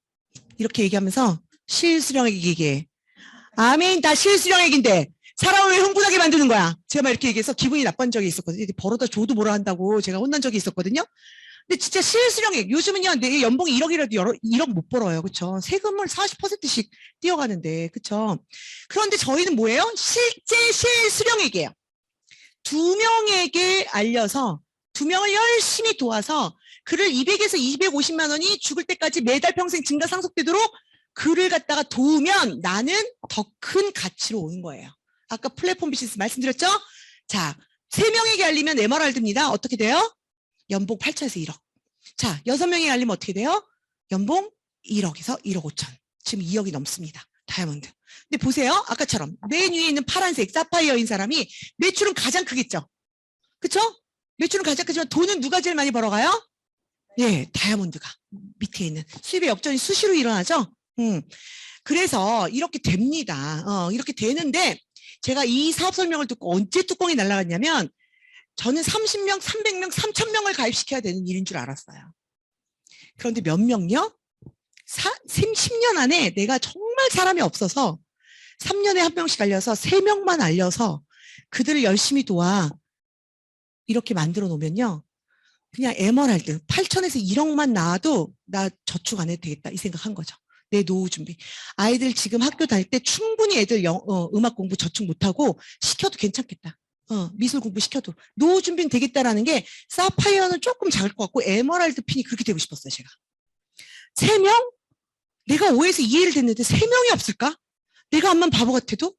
이렇게 얘기하면서 실수령액 얘기해. 아멘, 다 실수령액인데 사람을 왜 흥분하게 만드는 거야? 제가 막 이렇게 얘기해서 기분이 나쁜 적이 있었거든요. 벌어다 줘도 뭐라 한다고 제가 혼난 적이 있었거든요. 근데 진짜 실수령액 요즘은요 내 연봉이 1억이라도 1억 못 벌어요. 그렇죠? 세금을 40%씩 띄어가는데 그렇죠? 그런데 저희는 뭐예요? 실제 실수령액이에요. 2명에게 알려서 2명을 열심히 도와서 그를 200에서 250만 원이 죽을 때까지 매달 평생 증가 상속되도록 그를 갖다가 도우면 나는 더 큰 가치로 오는 거예요. 아까 플랫폼 비즈니스 말씀드렸죠? 자, 3명에게 알리면 MRR 듭니다. 어떻게 돼요? 연봉 8천에서 1억. 자, 6명이 알리면 어떻게 돼요? 연봉 1억에서 1억 5천. 지금 2억이 넘습니다. 다이아몬드. 근데 보세요. 아까처럼 맨 위에 있는 파란색 사파이어인 사람이 매출은 가장 크겠죠? 그쵸? 매출은 가장 크지만 돈은 누가 제일 많이 벌어가요? 예, 다이아몬드가 밑에 있는 수입의 역전이 수시로 일어나죠? 그래서 이렇게 됩니다. 이렇게 되는데 제가 이 사업 설명을 듣고 언제 뚜껑이 날아갔냐면 저는 30명, 300명, 3000명을 가입시켜야 되는 일인 줄 알았어요. 그런데 몇 명요? 10년 안에 내가 정말 사람이 없어서 3년에 한 명씩 알려서 3명만 알려서 그들을 열심히 도와 이렇게 만들어 놓으면요. 그냥 에머랄드 8천에서 1억만 나와도 나 저축 안 해도 되겠다 이 생각한 거죠. 내 노후 준비. 아이들 지금 학교 다닐 때 충분히 애들 음악 공부 저축 못하고 시켜도 괜찮겠다. 미술 공부 시켜도 노후 준비는 되겠다라는 게 사파이어는 조금 작을 것 같고 에메랄드 핀이 그렇게 되고 싶었어요. 제가 3명? 내가 5에서 2회를 됐는데 3명이 없을까? 내가 암만 바보 같아도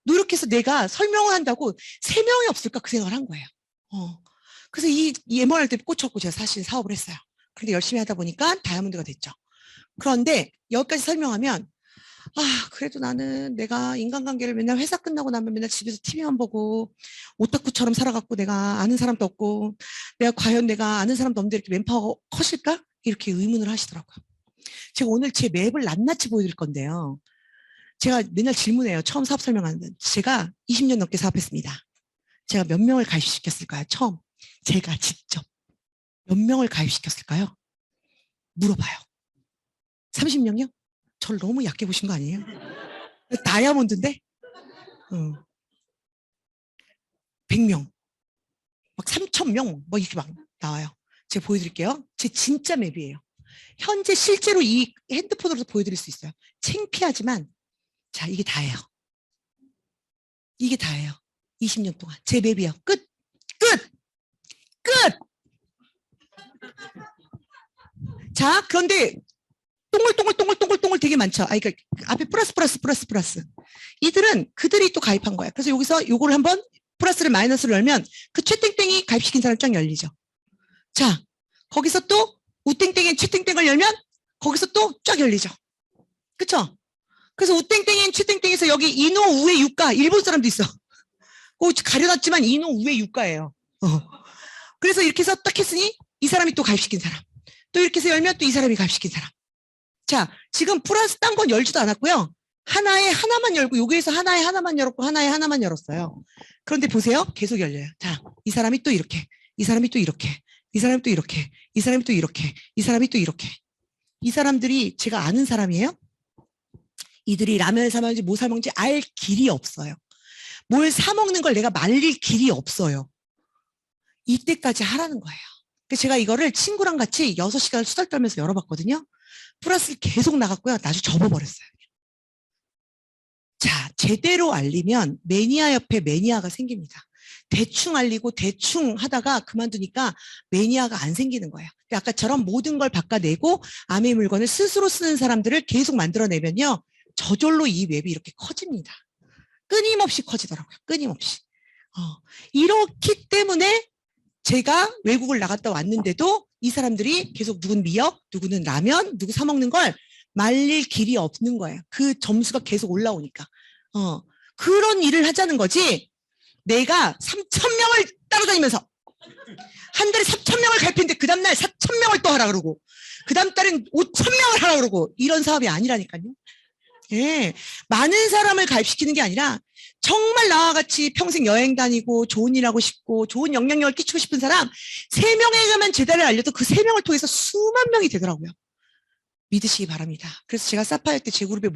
노력해서 내가 설명을 한다고 3명이 없을까 그 생각을 한 거예요. 그래서 이 MRR 때문에 꽂혔고 제가 사실 사업을 했어요. 그런데 열심히 하다 보니까 다이아몬드가 됐죠. 그런데 여기까지 설명하면 그래도 나는 내가 인간관계를 맨날 회사 끝나고 나면 맨날 집에서 TV만 보고 오타쿠처럼 살아갖고 내가 아는 사람도 없고 내가 과연 내가 아는 사람도 없는데 이렇게 맨파워가 커질까? 이렇게 의문을 하시더라고요. 제가 오늘 제 맵을 낱낱이 보여드릴 건데요. 제가 맨날 질문해요. 처음 사업 설명하는데. 제가 20년 넘게 사업했습니다. 제가 몇 명을 가입시켰을까요? 처음. 제가 직접. 몇 명을 가입시켰을까요? 물어봐요. 30명이요? 저를 너무 얕게 보신 거 아니에요? 다이아몬드인데? 100명. 막 3,000명. 뭐 이렇게 막 나와요. 제가 보여드릴게요. 제 진짜 맵이에요. 현재 실제로 이 핸드폰으로도 보여드릴 수 있어요. 창피하지만 자, 이게 다예요. 이게 다예요. 20년 동안. 제 맵이요. 끝! 끝! 끝! 자, 그런데 동글동글 되게 많죠. 그러니까 앞에 플러스. 이들은 그들이 또 가입한 거야. 그래서 여기서 요거를 한번 플러스를 마이너스를 열면 그 최땡땡이 가입시킨 사람 쫙 열리죠. 자, 거기서 또 우땡땡엔 최땡땡을 열면 거기서 또 쫙 열리죠. 그쵸? 그래서 우땡땡엔 최땡땡에서 여기 이노 우에 유가 일본 사람도 있어. 가려놨지만 이노 우에 유가예요. 그래서 이렇게 해서 딱 했으니 이 사람이 또 가입시킨 사람. 또 이렇게 해서 열면 또 이 사람이 가입시킨 사람. 자, 지금 플러스 딴 건 열지도 않았고요. 하나에 하나만 열고 여기에서 하나에 하나만 열었고 하나에 하나만 열었어요. 그런데 보세요. 계속 열려요. 자, 이 사람이 또 이렇게, 이 사람이 또 이렇게, 이 사람이 또 이렇게, 이 사람이 또 이렇게, 이 사람이 또 이렇게. 이 사람들이 제가 아는 사람이에요. 이들이 라면을 사 먹는지 뭐 사 먹는지 알 길이 없어요. 뭘 사 먹는 걸 내가 말릴 길이 없어요. 이때까지 하라는 거예요. 그래서 제가 이거를 친구랑 같이 6시간을 수달 떨면서 열어봤거든요. 플러스를 계속 나갔고요. 나중에 접어버렸어요. 자, 제대로 알리면 매니아 옆에 매니아가 생깁니다. 대충 알리고 대충 하다가 그만두니까 매니아가 안 생기는 거예요. 아까처럼 모든 걸 바꿔내고 암의 물건을 스스로 쓰는 사람들을 계속 만들어내면요. 저절로 이 웹이 이렇게 커집니다. 끊임없이 커지더라고요. 끊임없이. 이렇기 때문에 제가 외국을 나갔다 왔는데도 이 사람들이 계속 누군 미역, 누구는 라면, 누구 사 먹는 걸 말릴 길이 없는 거예요. 그 점수가 계속 올라오니까. 그런 일을 하자는 거지. 내가 3,000명을 따라다니면서 한 달에 3,000명을 가입했는데 그 다음날 4,000명을 또 하라 그러고 그 다음 달엔 5,000명을 하라 그러고 이런 사업이 아니라니까요. 예, 많은 사람을 가입시키는 게 아니라 정말 나와 같이 평생 여행 다니고 좋은 일 하고 싶고 좋은 영향력을 끼치고 싶은 사람 3명에게만 제자를 알려도 그 3명을 통해서 수만 명이 되더라고요. 믿으시기 바랍니다. 그래서 제가 사파이어 때 제 그룹의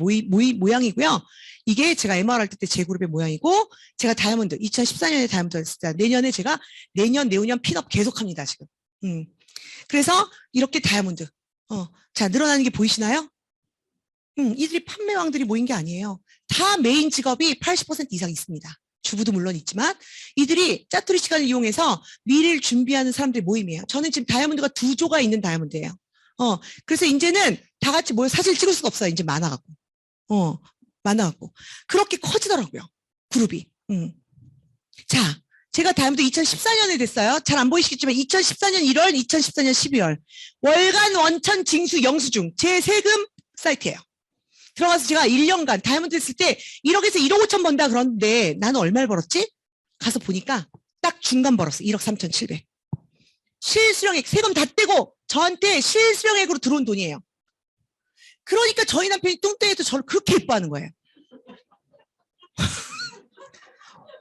모양이고요. 이게 제가 MR 할 때 제 그룹의 모양이고 제가 다이아몬드 2014년에 다이아몬드 했을 때 내년에 제가 내후년 핀업 계속합니다. 지금. 그래서 이렇게 다이아몬드. 자, 늘어나는 게 보이시나요? 이들이 판매왕들이 모인 게 아니에요. 다 메인 직업이 80% 이상 있습니다. 주부도 물론 있지만 이들이 짜투리 시간을 이용해서 미래를 준비하는 사람들의 모임이에요. 저는 지금 다이아몬드가 2조가 있는 다이아몬드예요. 그래서 이제는 다 같이 모여 사진 찍을 수가 없어요. 이제 많아갖고. 많아갖고. 그렇게 커지더라고요. 그룹이. 자, 제가 다이아몬드 2014년에 됐어요. 잘 안 보이시겠지만 2014년 1월, 2014년 12월. 월간 원천 징수 영수증 제 세금 사이트예요. 들어가서 제가 1년간 다이아몬드 했을 때 1억에서 1억 5천 번다 그러는데 나는 얼마를 벌었지? 가서 보니까 딱 중간 벌었어. 1억 3,700. 실수령액 세금 다 떼고 저한테 실수령액으로 들어온 돈이에요. 그러니까 저희 남편이 뚱뚱해도 저를 그렇게 예뻐하는 거예요.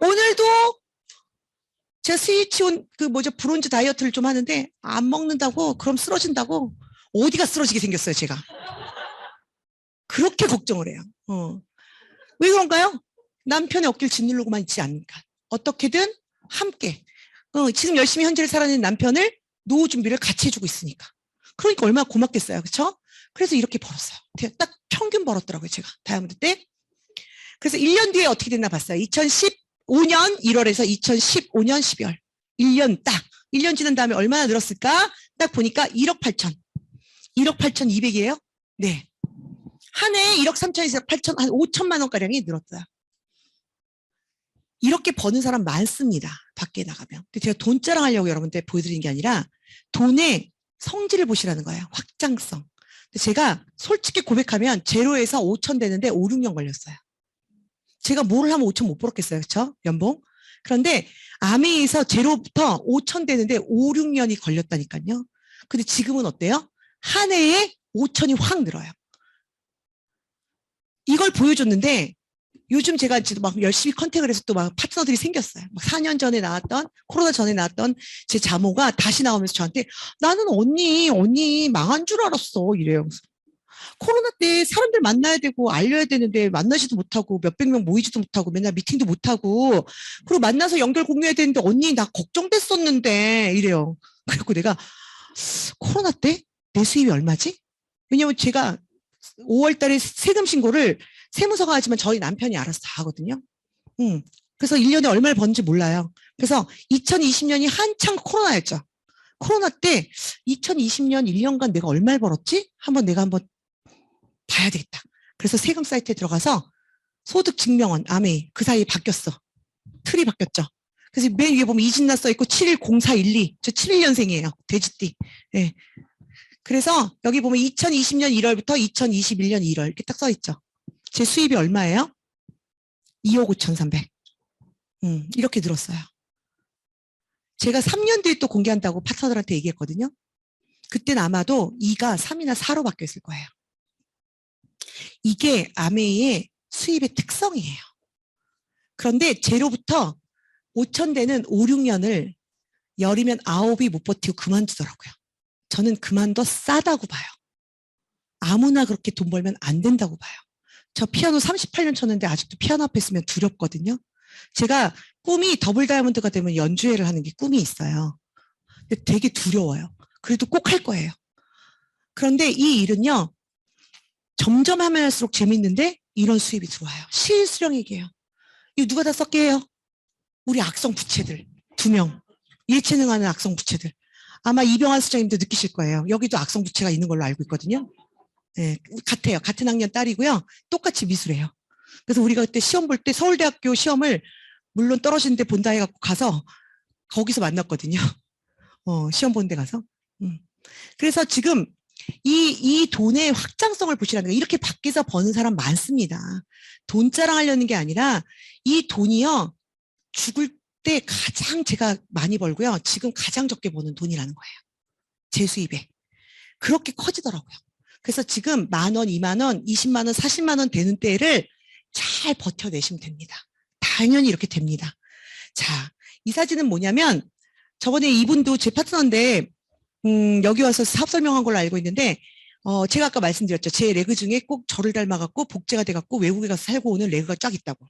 오늘도 제가 스위치온 브론즈 다이어트를 좀 하는데 안 먹는다고 그럼 쓰러진다고 어디가 쓰러지게 생겼어요 제가. 그렇게 걱정을 해요. 왜 그런가요? 남편의 어깨를 짓누르고만 있지 않으니까. 어떻게든 함께. 지금 열심히 현재를 살아내는 남편을 노후 준비를 같이 해주고 있으니까. 그러니까 얼마나 고맙겠어요. 그렇죠? 그래서 이렇게 벌었어요. 딱 평균 벌었더라고요. 제가 다이아몬드 때. 그래서 1년 뒤에 어떻게 됐나 봤어요. 2015년 1월에서 2015년 12월. 1년 딱. 1년 지난 다음에 얼마나 늘었을까? 딱 보니까 1억 8천. 1억 8,200이에요? 네. 한 해에 1억 3천에서 8천, 한 5천만 원가량이 늘었어요. 이렇게 버는 사람 많습니다. 밖에 나가면. 근데 제가 돈 자랑하려고 여러분들 보여드리는 게 아니라 돈의 성질을 보시라는 거예요. 확장성. 근데 제가 솔직히 고백하면 제로에서 5천 되는데 5, 6년 걸렸어요. 제가 뭘 하면 5천 못 벌었겠어요. 그렇죠? 연봉. 그런데 아메이에서 제로부터 5천 되는데 5, 6년이 걸렸다니까요. 근데 지금은 어때요? 한 해에 5천이 확 늘어요. 이걸 보여줬는데 요즘 제가 지금 막 열심히 컨택을 해서 또 막 파트너들이 생겼어요. 막 4년 전에 나왔던, 코로나 전에 나왔던 제 자모가 다시 나오면서 저한테 나는 언니 망한 줄 알았어. 이래요. 코로나 때 사람들 만나야 되고 알려야 되는데 만나지도 못하고 몇백 명 모이지도 못하고 맨날 미팅도 못하고 그리고 만나서 연결 공유해야 되는데 언니 나 걱정됐었는데 이래요. 그리고 내가 코로나 때 내 수입이 얼마지? 왜냐면 제가 5월 달에 세금 신고를 세무서가 하지만 저희 남편이 알아서 다 하거든요. 그래서 1년에 얼마를 버는지 몰라요. 그래서 2020년이 한창 코로나였죠. 코로나 때 2020년 1년간 내가 얼마를 벌었지? 내가 한번 봐야 되겠다. 그래서 세금 사이트에 들어가서 소득증명원, 아메이 그 사이에 바뀌었어. 틀이 바뀌었죠. 그래서 맨 위에 보면 이진나 써있고 710412. 저 71년생이에요. 돼지띠. 네. 그래서 여기 보면 2020년 1월부터 2021년 1월 이렇게 딱 써있죠. 제 수입이 얼마예요? 2억 5,300. 이렇게 늘었어요. 제가 3년 뒤에 또 공개한다고 파트너들한테 얘기했거든요. 그때는 아마도 2가 3이나 4로 바뀌었을 거예요. 이게 아메이의 수입의 특성이에요. 그런데 제로부터 5천 되는 5, 6년을 열이면 9이 못 버티고 그만두더라고요. 저는 그만둬 싸다고 봐요. 아무나 그렇게 돈 벌면 안 된다고 봐요. 저 피아노 38년 쳤는데 아직도 피아노 앞에 있으면 두렵거든요. 제가 꿈이 더블 다이아몬드가 되면 연주회를 하는 게 꿈이 있어요. 근데 되게 두려워요. 그래도 꼭 할 거예요. 그런데 이 일은요. 점점 하면 할수록 재밌는데 이런 수입이 들어와요. 실수령액이에요. 이거 누가 다 썼게 해요? 우리 악성 부채들 2명. 예체능하는 악성 부채들. 아마 이병환 수장님도 느끼실 거예요. 여기도 악성 부채가 있는 걸로 알고 있거든요. 네, 같아요. 같은 학년 딸이고요. 똑같이 미술해요. 그래서 우리가 그때 시험 볼 때 서울대학교 시험을 물론 떨어지는데 본다 해갖고 가서 거기서 만났거든요. 시험 본 데 가서. 그래서 지금 이 돈의 확장성을 보시라는 거예요. 이렇게 밖에서 버는 사람 많습니다. 돈 자랑하려는 게 아니라 이 돈이요. 죽을 때 가장 제가 많이 벌고요. 지금 가장 적게 버는 돈이라는 거예요. 제 수입에. 그렇게 커지더라고요. 그래서 지금 10,000원, 20,000원, 20만 원, 40만 원 되는 때를 잘 버텨내시면 됩니다. 당연히 이렇게 됩니다. 자, 이 사진은 뭐냐면 저번에 이분도 제 파트너인데 여기 와서 사업 설명한 걸로 알고 있는데 제가 아까 말씀드렸죠. 제 레그 중에 꼭 저를 닮아갖고 복제가 돼갖고 외국에 가서 살고 오는 레그가 쫙 있다고.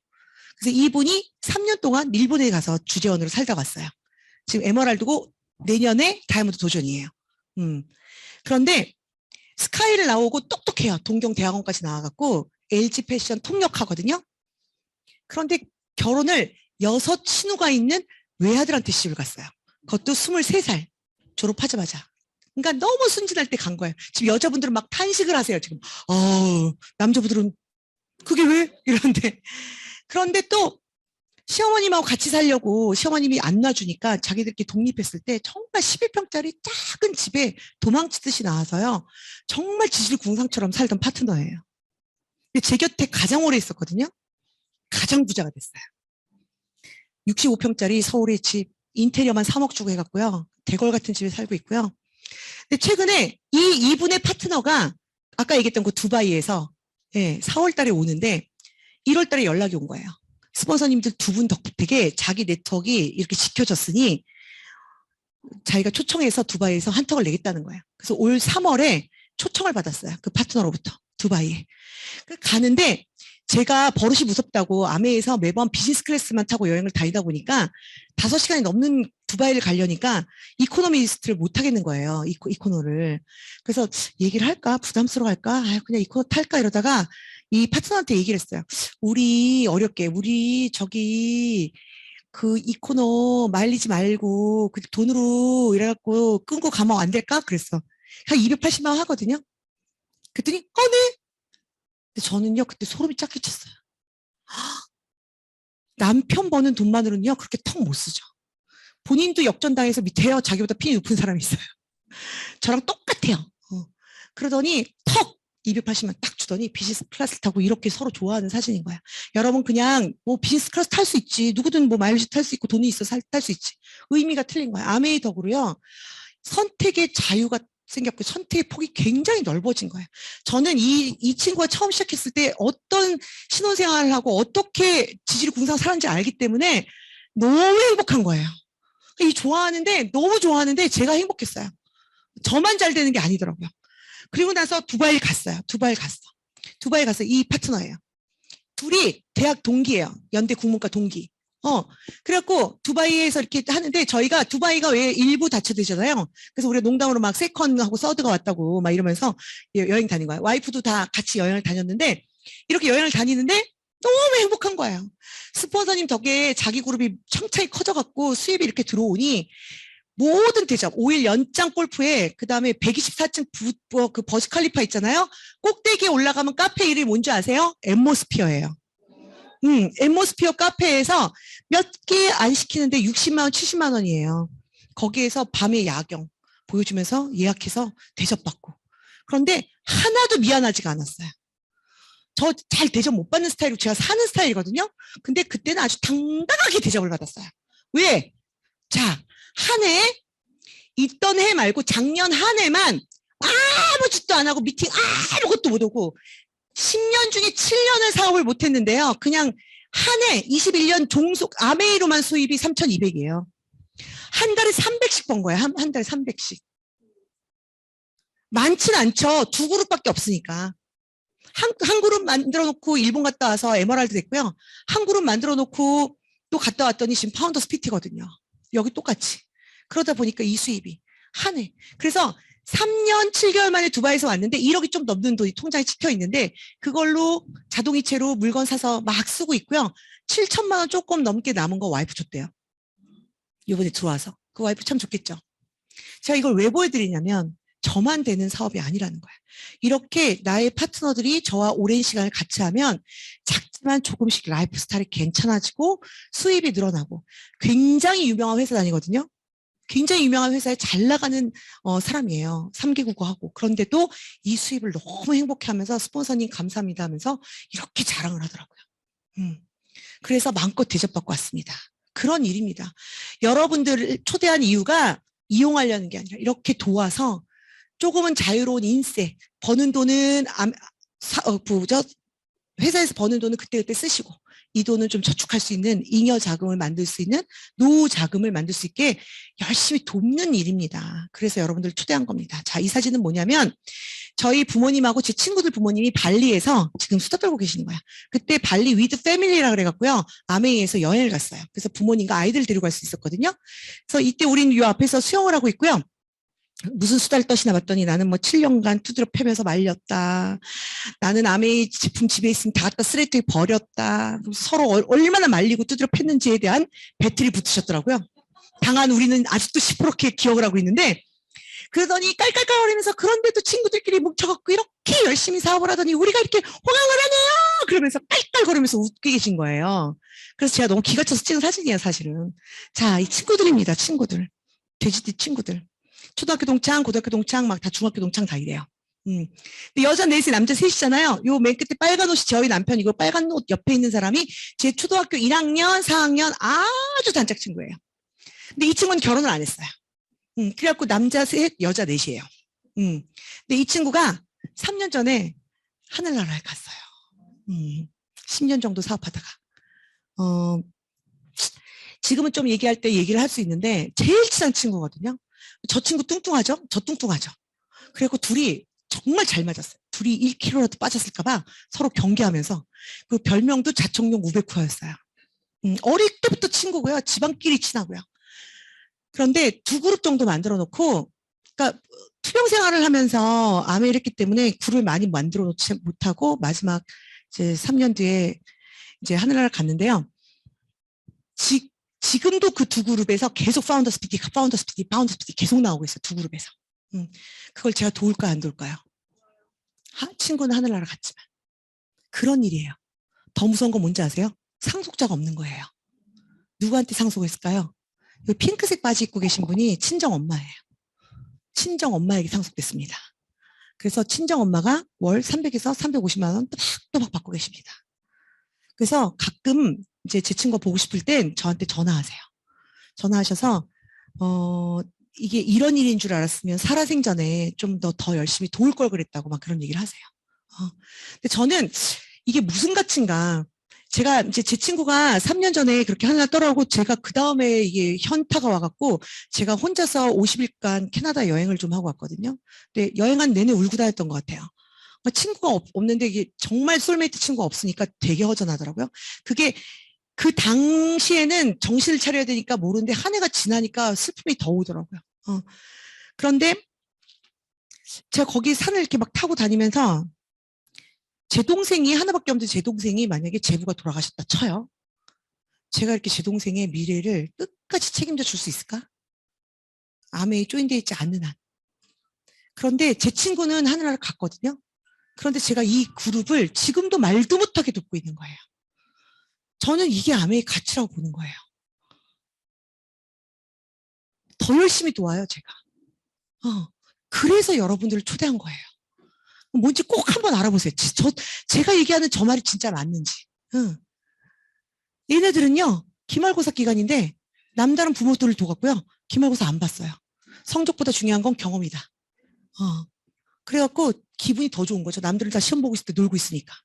그래서 이분이 3년 동안 일본에 가서 주재원으로 살다 왔어요. 지금 에메랄드고 내년에 다이아몬드 도전이에요. 그런데 스카이를 나오고 똑똑해요. 동경대학원까지 나와갖고 LG 패션 통역하거든요. 그런데 결혼을 6 친구가 있는 외아들한테 시집을 갔어요. 그것도 23살 졸업하자마자. 그러니까 너무 순진할 때 간 거예요. 지금 여자분들은 막 탄식을 하세요. 지금 남자분들은 그게 왜? 이러는데 그런데 또 시어머님하고 같이 살려고 시어머님이 안 놔주니까 자기들끼리 독립했을 때 정말 11평짜리 작은 집에 도망치듯이 나와서요. 정말 지질궁상처럼 살던 파트너예요. 근데 제 곁에 가장 오래 있었거든요. 가장 부자가 됐어요. 65평짜리 서울의 집, 인테리어만 3억 주고 해갖고요. 대걸 같은 집에 살고 있고요. 근데 최근에 이분의 파트너가 아까 얘기했던 그 두바이에서 4월 달에 오는데 1월 달에 연락이 온 거예요. 스폰서님들 2분 덕분에 자기 네트워크가 이렇게 지켜졌으니 자기가 초청해서 두바이에서 한턱을 내겠다는 거예요. 그래서 올 3월에 초청을 받았어요. 그 파트너로부터 두바이에. 가는데 제가 버릇이 무섭다고 아메에서 매번 비즈니스 클래스만 타고 여행을 다니다 보니까 5시간이 넘는 두바이를 가려니까 이코노미스트를 못 하겠는 거예요. 이코노를. 그래서 얘기를 할까? 부담스러워할까? 그냥 이코노 탈까? 이러다가 이 파트너한테 얘기를 했어요. 우리 저기 그 이코노 말리지 말고 그 돈으로 이래갖고 끊고 가면 안 될까? 그랬어. 한 280만 원 하거든요. 그랬더니 네. 근데 저는요, 그때 소름이 쫙 끼쳤어요. 남편 버는 돈만으로는요, 그렇게 턱 못 쓰죠. 본인도 역전당해서 밑에요. 자기보다 핀이 높은 사람이 있어요. 저랑 똑같아요. 그러더니 턱 280만 딱 주더니 비즈니스 클래스 타고 이렇게 서로 좋아하는 사진인 거야. 여러분 그냥 뭐 비즈니스 클래스 탈 수 있지. 누구든 뭐 마일리지 탈 수 있고 돈이 있어 탈 수 있지. 의미가 틀린 거야. 아메이 덕으로요. 선택의 자유가 생겼고 선택의 폭이 굉장히 넓어진 거예요. 저는 이 친구가 처음 시작했을 때 어떤 신혼생활을 하고 어떻게 지지리 궁상 살았는지 알기 때문에 너무 행복한 거예요. 이 좋아하는데 너무 좋아하는데 제가 행복했어요. 저만 잘 되는 게 아니더라고요. 그리고 나서 두바이 갔어요. 두바이 가서 이 파트너예요. 둘이 대학 동기예요. 연대 국문과 동기. 그래갖고 두바이에서 이렇게 하는데 저희가 두바이가 왜 일부 닫혀되잖아요. 그래서 우리가 농담으로 막 세컨하고 서드가 왔다고 막 이러면서 여행 다닌 거예요. 와이프도 다 같이 여행을 다녔는데 이렇게 여행을 다니는데 너무 행복한 거예요. 스폰서님 덕에 자기 그룹이 창차히 커져갖고 수입이 이렇게 들어오니 모든 대접, 5일 연장 골프에 그다음에 124층 그 버즈칼리파 있잖아요. 꼭대기에 올라가면 카페 이름이 뭔지 아세요? 엠모스피어예요. 엠모스피어 카페에서 몇 개 안 시키는데 60만 원, 70만 원이에요. 거기에서 밤에 야경 보여주면서 예약해서 대접받고. 그런데 하나도 미안하지가 않았어요. 저 잘 대접 못 받는 스타일이고 제가 사는 스타일이거든요. 근데 그때는 아주 당당하게 대접을 받았어요. 왜? 자, 한 해, 있던 해 말고 작년 한 해만 아무 짓도 안 하고 미팅 아무것도 못 오고 10년 중에 7년을 사업을 못 했는데요. 그냥 한 해 21년 종속 아메이로만 수입이 3,200이에요. 한 달에 300씩 번 거예요. 한 달에 300씩. 많진 않죠. 두 그룹밖에 없으니까. 한 그룹 만들어 놓고 일본 갔다 와서 에메랄드 됐고요. 한 그룹 만들어 놓고 또 갔다 왔더니 지금 파운더스 PT거든요. 여기 똑같이. 그러다 보니까 이 수입이 한 해. 그래서 3년 7개월 만에 두바이에서 왔는데 1억이 좀 넘는 돈이 통장에 찍혀 있는데 그걸로 자동이체로 물건 사서 막 쓰고 있고요. 7천만 원 조금 넘게 남은 거 와이프 줬대요. 이번에 들어와서. 그 와이프 참 좋겠죠. 제가 이걸 왜 보여드리냐면 저만 되는 사업이 아니라는 거예요. 이렇게 나의 파트너들이 저와 오랜 시간을 같이 하면 작지만 조금씩 라이프 스타일이 괜찮아지고 수입이 늘어나고 굉장히 유명한 회사 다니거든요. 굉장히 유명한 회사에 잘 나가는 사람이에요. 3개 국어하고. 그런데도 이 수입을 너무 행복해하면서 스폰서님 감사합니다 하면서 이렇게 자랑을 하더라고요. 그래서 마음껏 대접받고 왔습니다. 그런 일입니다. 여러분들을 초대한 이유가 이용하려는 게 아니라 이렇게 도와서 조금은 자유로운 인세, 버는 돈은 회사에서 버는 돈은 그때그때 쓰시고 이 돈은 좀 저축할 수 있는 잉여 자금을 만들 수 있는 노후 자금을 만들 수 있게 열심히 돕는 일입니다. 그래서 여러분들 초대한 겁니다. 자, 이 사진은 뭐냐면 저희 부모님하고 제 친구들 부모님이 발리에서 지금 수다 떨고 계시는 거야. 그때 발리 위드 패밀리라 그래갖고요. 아메이에서 여행을 갔어요. 그래서 부모님과 아이들 데리고 갈 수 있었거든요. 그래서 이때 우리는 이 앞에서 수영을 하고 있고요. 무슨 수다를 떠시나 봤더니 나는 뭐 7년간 두드려 패면서 말렸다. 나는 아메이 제품 집에 있으면 다 갖다 쓰레기통에 버렸다. 서로 얼마나 말리고 두드려 팼는지에 대한 배틀이 붙으셨더라고요. 당한 우리는 아직도 시퍼렇게 기억을 하고 있는데 그러더니 깔깔깔거리면서 그런데도 친구들끼리 뭉쳐갖고 이렇게 열심히 사업을 하더니 우리가 이렇게 호강을 하네요. 그러면서 깔깔거리면서 웃고 계신 거예요. 그래서 제가 너무 기가 차서 찍은 사진이에요, 사실은. 자, 이 친구들입니다, 친구들. 돼지띠 친구들. 초등학교 동창, 고등학교 동창, 막 다 중학교 동창 다 이래요. 근데 여자 넷이 남자 셋이잖아요. 요 맨 끝에 빨간 옷이 저희 남편이고 빨간 옷 옆에 있는 사람이 제 초등학교 1학년, 4학년 아주 단짝 친구예요. 근데 이 친구는 결혼을 안 했어요. 그래갖고 남자 셋, 여자 넷이에요. 근데 이 친구가 3년 전에 하늘나라에 갔어요. 10년 정도 사업하다가. 지금은 좀 얘기할 때 얘기를 할 수 있는데 제일 친한 친구거든요. 저 친구 뚱뚱하죠? 저 뚱뚱하죠? 그리고 둘이 정말 잘 맞았어요. 둘이 1kg라도 빠졌을까봐 서로 경계하면서 그 별명도 자청용 우베쿠어였어요. 어릴 때부터 친구고요. 집안끼리 친하고요. 그런데 두 그룹 정도 만들어 놓고 그러니까 투병 생활을 하면서 암에 이랬기 때문에 굴을 많이 만들어 놓지 못하고 마지막 이제 3년 뒤에 이제 하늘나라를 갔는데요. 지금도 그 두 그룹에서 계속 파운더스 PT 계속 나오고 있어요. 두 그룹에서. 그걸 제가 도울까 안 도울까요? 친구는 하늘나라 갔지만. 그런 일이에요. 더 무서운 건 뭔지 아세요? 상속자가 없는 거예요. 누구한테 상속했을까요? 이 핑크색 바지 입고 계신 분이 친정 엄마예요. 친정 엄마에게 상속됐습니다. 그래서 친정 엄마가 월 300에서 350만 원 또박또박 받고 계십니다. 그래서 가끔 이제 제 친구가 보고 싶을 땐 저한테 전화하세요. 전화하셔서 이게 이런 일인 줄 알았으면 살아생전에 좀 더 열심히 도울 걸 그랬다고 막 그런 얘기를 하세요. 근데 저는 이게 무슨 가치인가. 제가 이제 제 친구가 3년 전에 그렇게 하나 떨어오고 제가 그 다음에 이게 현타가 와갖고 제가 혼자서 50일간 캐나다 여행을 좀 하고 왔거든요. 근데 여행한 내내 울고 다녔던 것 같아요. 친구가 없는데 이게 정말 솔메이트 친구가 없으니까 되게 허전하더라고요. 그게 그 당시에는 정신을 차려야 되니까 모르는데 한 해가 지나니까 슬픔이 더 오더라고요. 그런데 제가 거기 산을 이렇게 막 타고 다니면서 제 동생이 하나밖에 없는데 제 동생이 만약에 제부가 돌아가셨다 쳐요. 제가 이렇게 제 동생의 미래를 끝까지 책임져 줄 수 있을까? 암에 조인되어 있지 않는 한. 그런데 제 친구는 하늘나라를 갔거든요. 그런데 제가 이 그룹을 지금도 말도 못하게 돕고 있는 거예요. 저는 이게 암의 가치라고 보는 거예요. 더 열심히 도와요, 제가. 그래서 여러분들을 초대한 거예요. 뭔지 꼭 한번 알아보세요. 제가 얘기하는 저 말이 진짜 맞는지. 얘네들은요, 기말고사 기간인데 남다른 부모들을 도왔고요. 기말고사 안 봤어요. 성적보다 중요한 건 경험이다. 그래갖고 기분이 더 좋은 거죠. 남들은 다 시험 보고 있을 때 놀고 있으니까.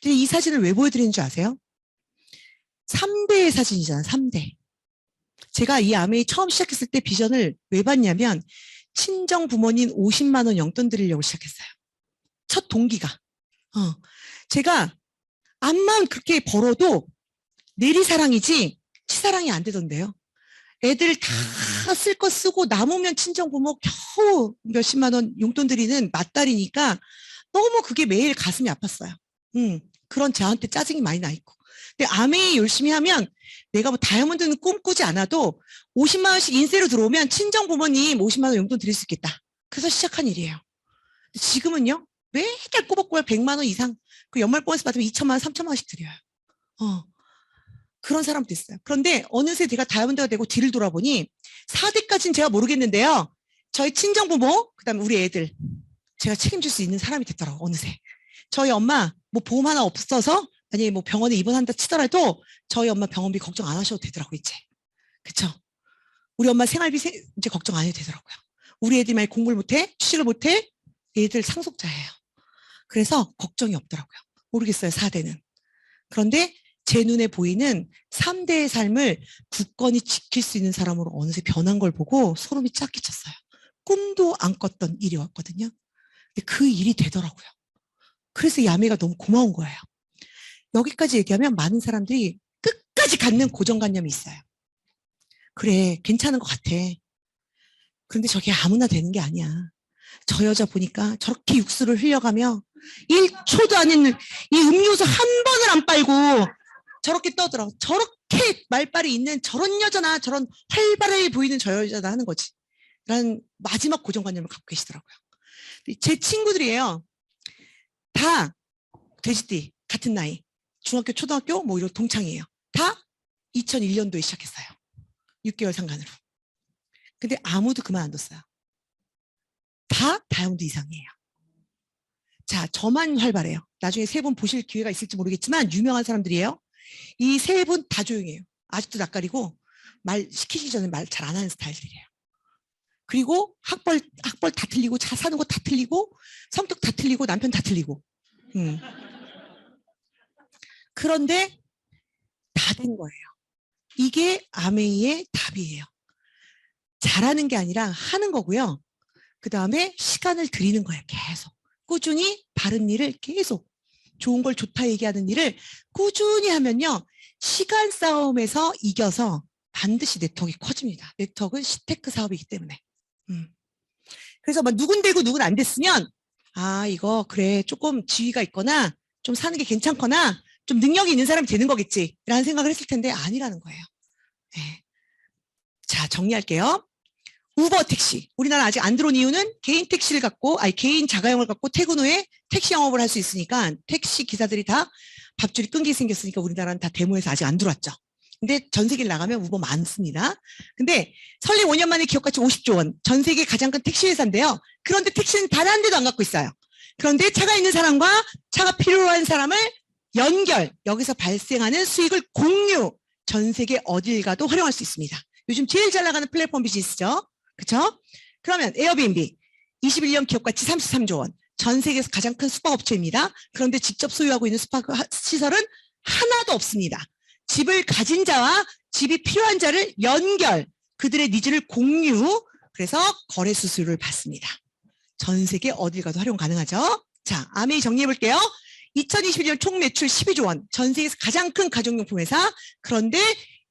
근데 이 사진을 왜 보여드리는 줄 아세요? 3대의 사진이잖아요. 3대. 제가 이 아메이 처음 시작했을 때 비전을 왜 봤냐면 친정 부모님 50만 원 용돈 드리려고 시작했어요. 첫 동기가. 제가 암만 그렇게 벌어도 내리사랑이지 치사랑이 안 되던데요. 애들 다 쓸 거 쓰고 남으면 친정 부모 겨우 몇십만 원 용돈 드리는 맏딸이니까 너무 그게 매일 가슴이 아팠어요. 그런 저한테 짜증이 많이 나 있고. 근데 아메이 열심히 하면 내가 뭐 다이아몬드는 꿈꾸지 않아도 50만 원씩 인세로 들어오면 친정 부모님 50만 원 용돈 드릴 수 있겠다. 그래서 시작한 일이에요. 지금은요. 매달 꼬박꼬박 100만 원 이상 그 연말 보너스 받으면 2천만 원, 3천만 원씩 드려요. 그런 사람도 있어요. 그런데 어느새 제가 다이아몬드가 되고 뒤를 돌아보니 4대까지는 제가 모르겠는데요. 저희 친정 부모, 그다음에 우리 애들 제가 책임질 수 있는 사람이 됐더라고 어느새. 저희 엄마 뭐 보험 하나 없어서 아니 뭐 병원에 입원한다 치더라도 저희 엄마 병원비 걱정 안 하셔도 되더라고 이제. 그쵸? 우리 엄마 생활비 이제 걱정 안 해도 되더라고요. 우리 애들이 만약 공부를 못해, 취직을 못해, 애들 상속자예요. 그래서 걱정이 없더라고요. 모르겠어요 4대는. 그런데 제 눈에 보이는 3대의 삶을 굳건히 지킬 수 있는 사람으로 어느새 변한 걸 보고 소름이 쫙 끼쳤어요. 꿈도 안 꿨던 일이 왔거든요. 근데 그 일이 되더라고요. 그래서 이 아메가 너무 고마운 거예요. 여기까지 얘기하면 많은 사람들이 끝까지 갖는 고정관념이 있어요. 그래, 괜찮은 것 같아. 그런데 저게 아무나 되는 게 아니야. 저 여자 보니까 저렇게 육수를 흘려가며 1초도 아닌 이 음료수 한 번을 안 빨고 저렇게 떠들어. 저렇게 말빨이 있는 저런 여자나 저런 활발해 보이는 저 여자나 하는 거지. 라는 마지막 고정관념을 갖고 계시더라고요. 제 친구들이에요. 다 돼지띠 같은 나이. 중학교, 초등학교 뭐 이런 동창이에요. 다 2001년도에 시작했어요. 6개월 상간으로. 근데 아무도 그만 안 뒀어요. 다 다이아몬드 이상이에요. 자, 저만 활발해요. 나중에 세 분 보실 기회가 있을지 모르겠지만 유명한 사람들이에요. 이 세 분 다 조용해요. 아직도 낯가리고 말 시키기 전에 말 잘 안 하는 스타일들이에요. 그리고 학벌 다 틀리고 차 사는 거 다 틀리고 성격 다 틀리고 남편 다 틀리고. 그런데 다 된 거예요. 이게 아메이의 답이에요. 잘하는 게 아니라 하는 거고요. 그 다음에 시간을 들이는 거예요. 계속. 꾸준히 바른 일을 계속. 좋은 걸 좋다 얘기하는 일을 꾸준히 하면요. 시간 싸움에서 이겨서 반드시 네트워크가 커집니다. 네트워크는 시테크 사업이기 때문에. 그래서 막 누군 되고 누군 안 됐으면 아 이거 그래 조금 지위가 있거나 좀 사는 게 괜찮거나 좀 능력이 있는 사람이 되는 거겠지 라는 생각을 했을 텐데 아니라는 거예요. 네. 자 정리할게요. 우버 택시. 우리나라 아직 안 들어온 이유는 개인 택시를 갖고, 개인 자가용을 갖고 퇴근 후에 택시 영업을 할 수 있으니까 택시 기사들이 다 밥줄이 끊기게 생겼으니까 우리나라는 다 데모에서 아직 안 들어왔죠. 근데 전 세계를 나가면 우버 많습니다. 근데 설립 5년 만에 기업가치 50조 원, 전 세계 가장 큰 택시 회사인데요. 그런데 택시는 단 한 대도 안 갖고 있어요. 그런데 차가 있는 사람과 차가 필요한 사람을 연결, 여기서 발생하는 수익을 공유, 전 세계 어딜 가도 활용할 수 있습니다. 요즘 제일 잘 나가는 플랫폼 비즈니스죠. 그렇죠? 그러면 에어비앤비, 21년 기업가치 33조 원, 전 세계에서 가장 큰 숙박업체입니다. 그런데 직접 소유하고 있는 숙박 시설은 하나도 없습니다. 집을 가진 자와 집이 필요한 자를 연결, 그들의 니즈를 공유, 그래서 거래 수수료를 받습니다. 전 세계 어딜 가도 활용 가능하죠. 자, 아메이 정리해 볼게요. 2021년 총 매출 12조 원, 전 세계에서 가장 큰 가정용품 회사. 그런데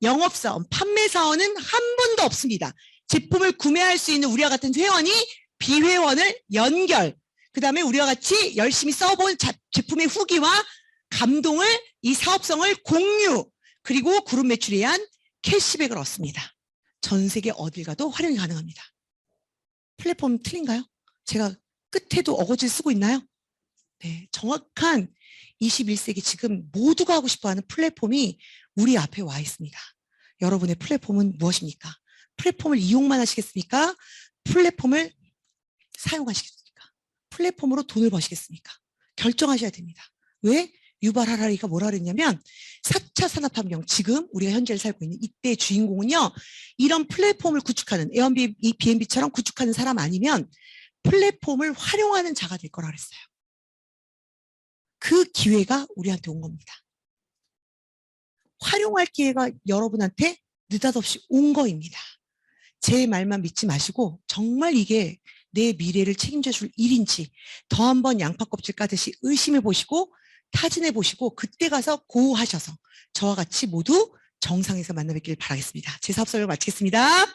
영업사원, 판매사원은 한 분도 없습니다. 제품을 구매할 수 있는 우리와 같은 회원이 비회원을 연결, 그 다음에 우리와 같이 열심히 써본 제품의 후기와 감동을, 이 사업성을 공유, 그리고 그룹 매출에 의한 캐시백을 얻습니다. 전 세계 어딜 가도 활용이 가능합니다. 플랫폼 틀린가요? 제가 끝에도 어거지를 쓰고 있나요? 네, 정확한 21세기 지금 모두가 하고 싶어하는 플랫폼이 우리 앞에 와 있습니다. 여러분의 플랫폼은 무엇입니까? 플랫폼을 이용만 하시겠습니까? 플랫폼을 사용하시겠습니까? 플랫폼으로 돈을 버시겠습니까? 결정하셔야 됩니다. 왜? 유발 하라리가 뭐라 그랬냐면 4차 산업혁명, 지금 우리가 현재를 살고 있는 이때의 주인공은요, 이런 플랫폼을 구축하는, 에어비앤비처럼 구축하는 사람 아니면 플랫폼을 활용하는 자가 될 거라 그랬어요. 그 기회가 우리한테 온 겁니다. 활용할 기회가 여러분한테 느닷없이 온 거입니다. 제 말만 믿지 마시고 정말 이게 내 미래를 책임져 줄 일인지 더 한번 양파 껍질 까듯이 의심해 보시고 타진해 보시고 그때 가서 고하셔서 저와 같이 모두 정상에서 만나 뵙기를 바라겠습니다. 제 사업 설명 마치겠습니다.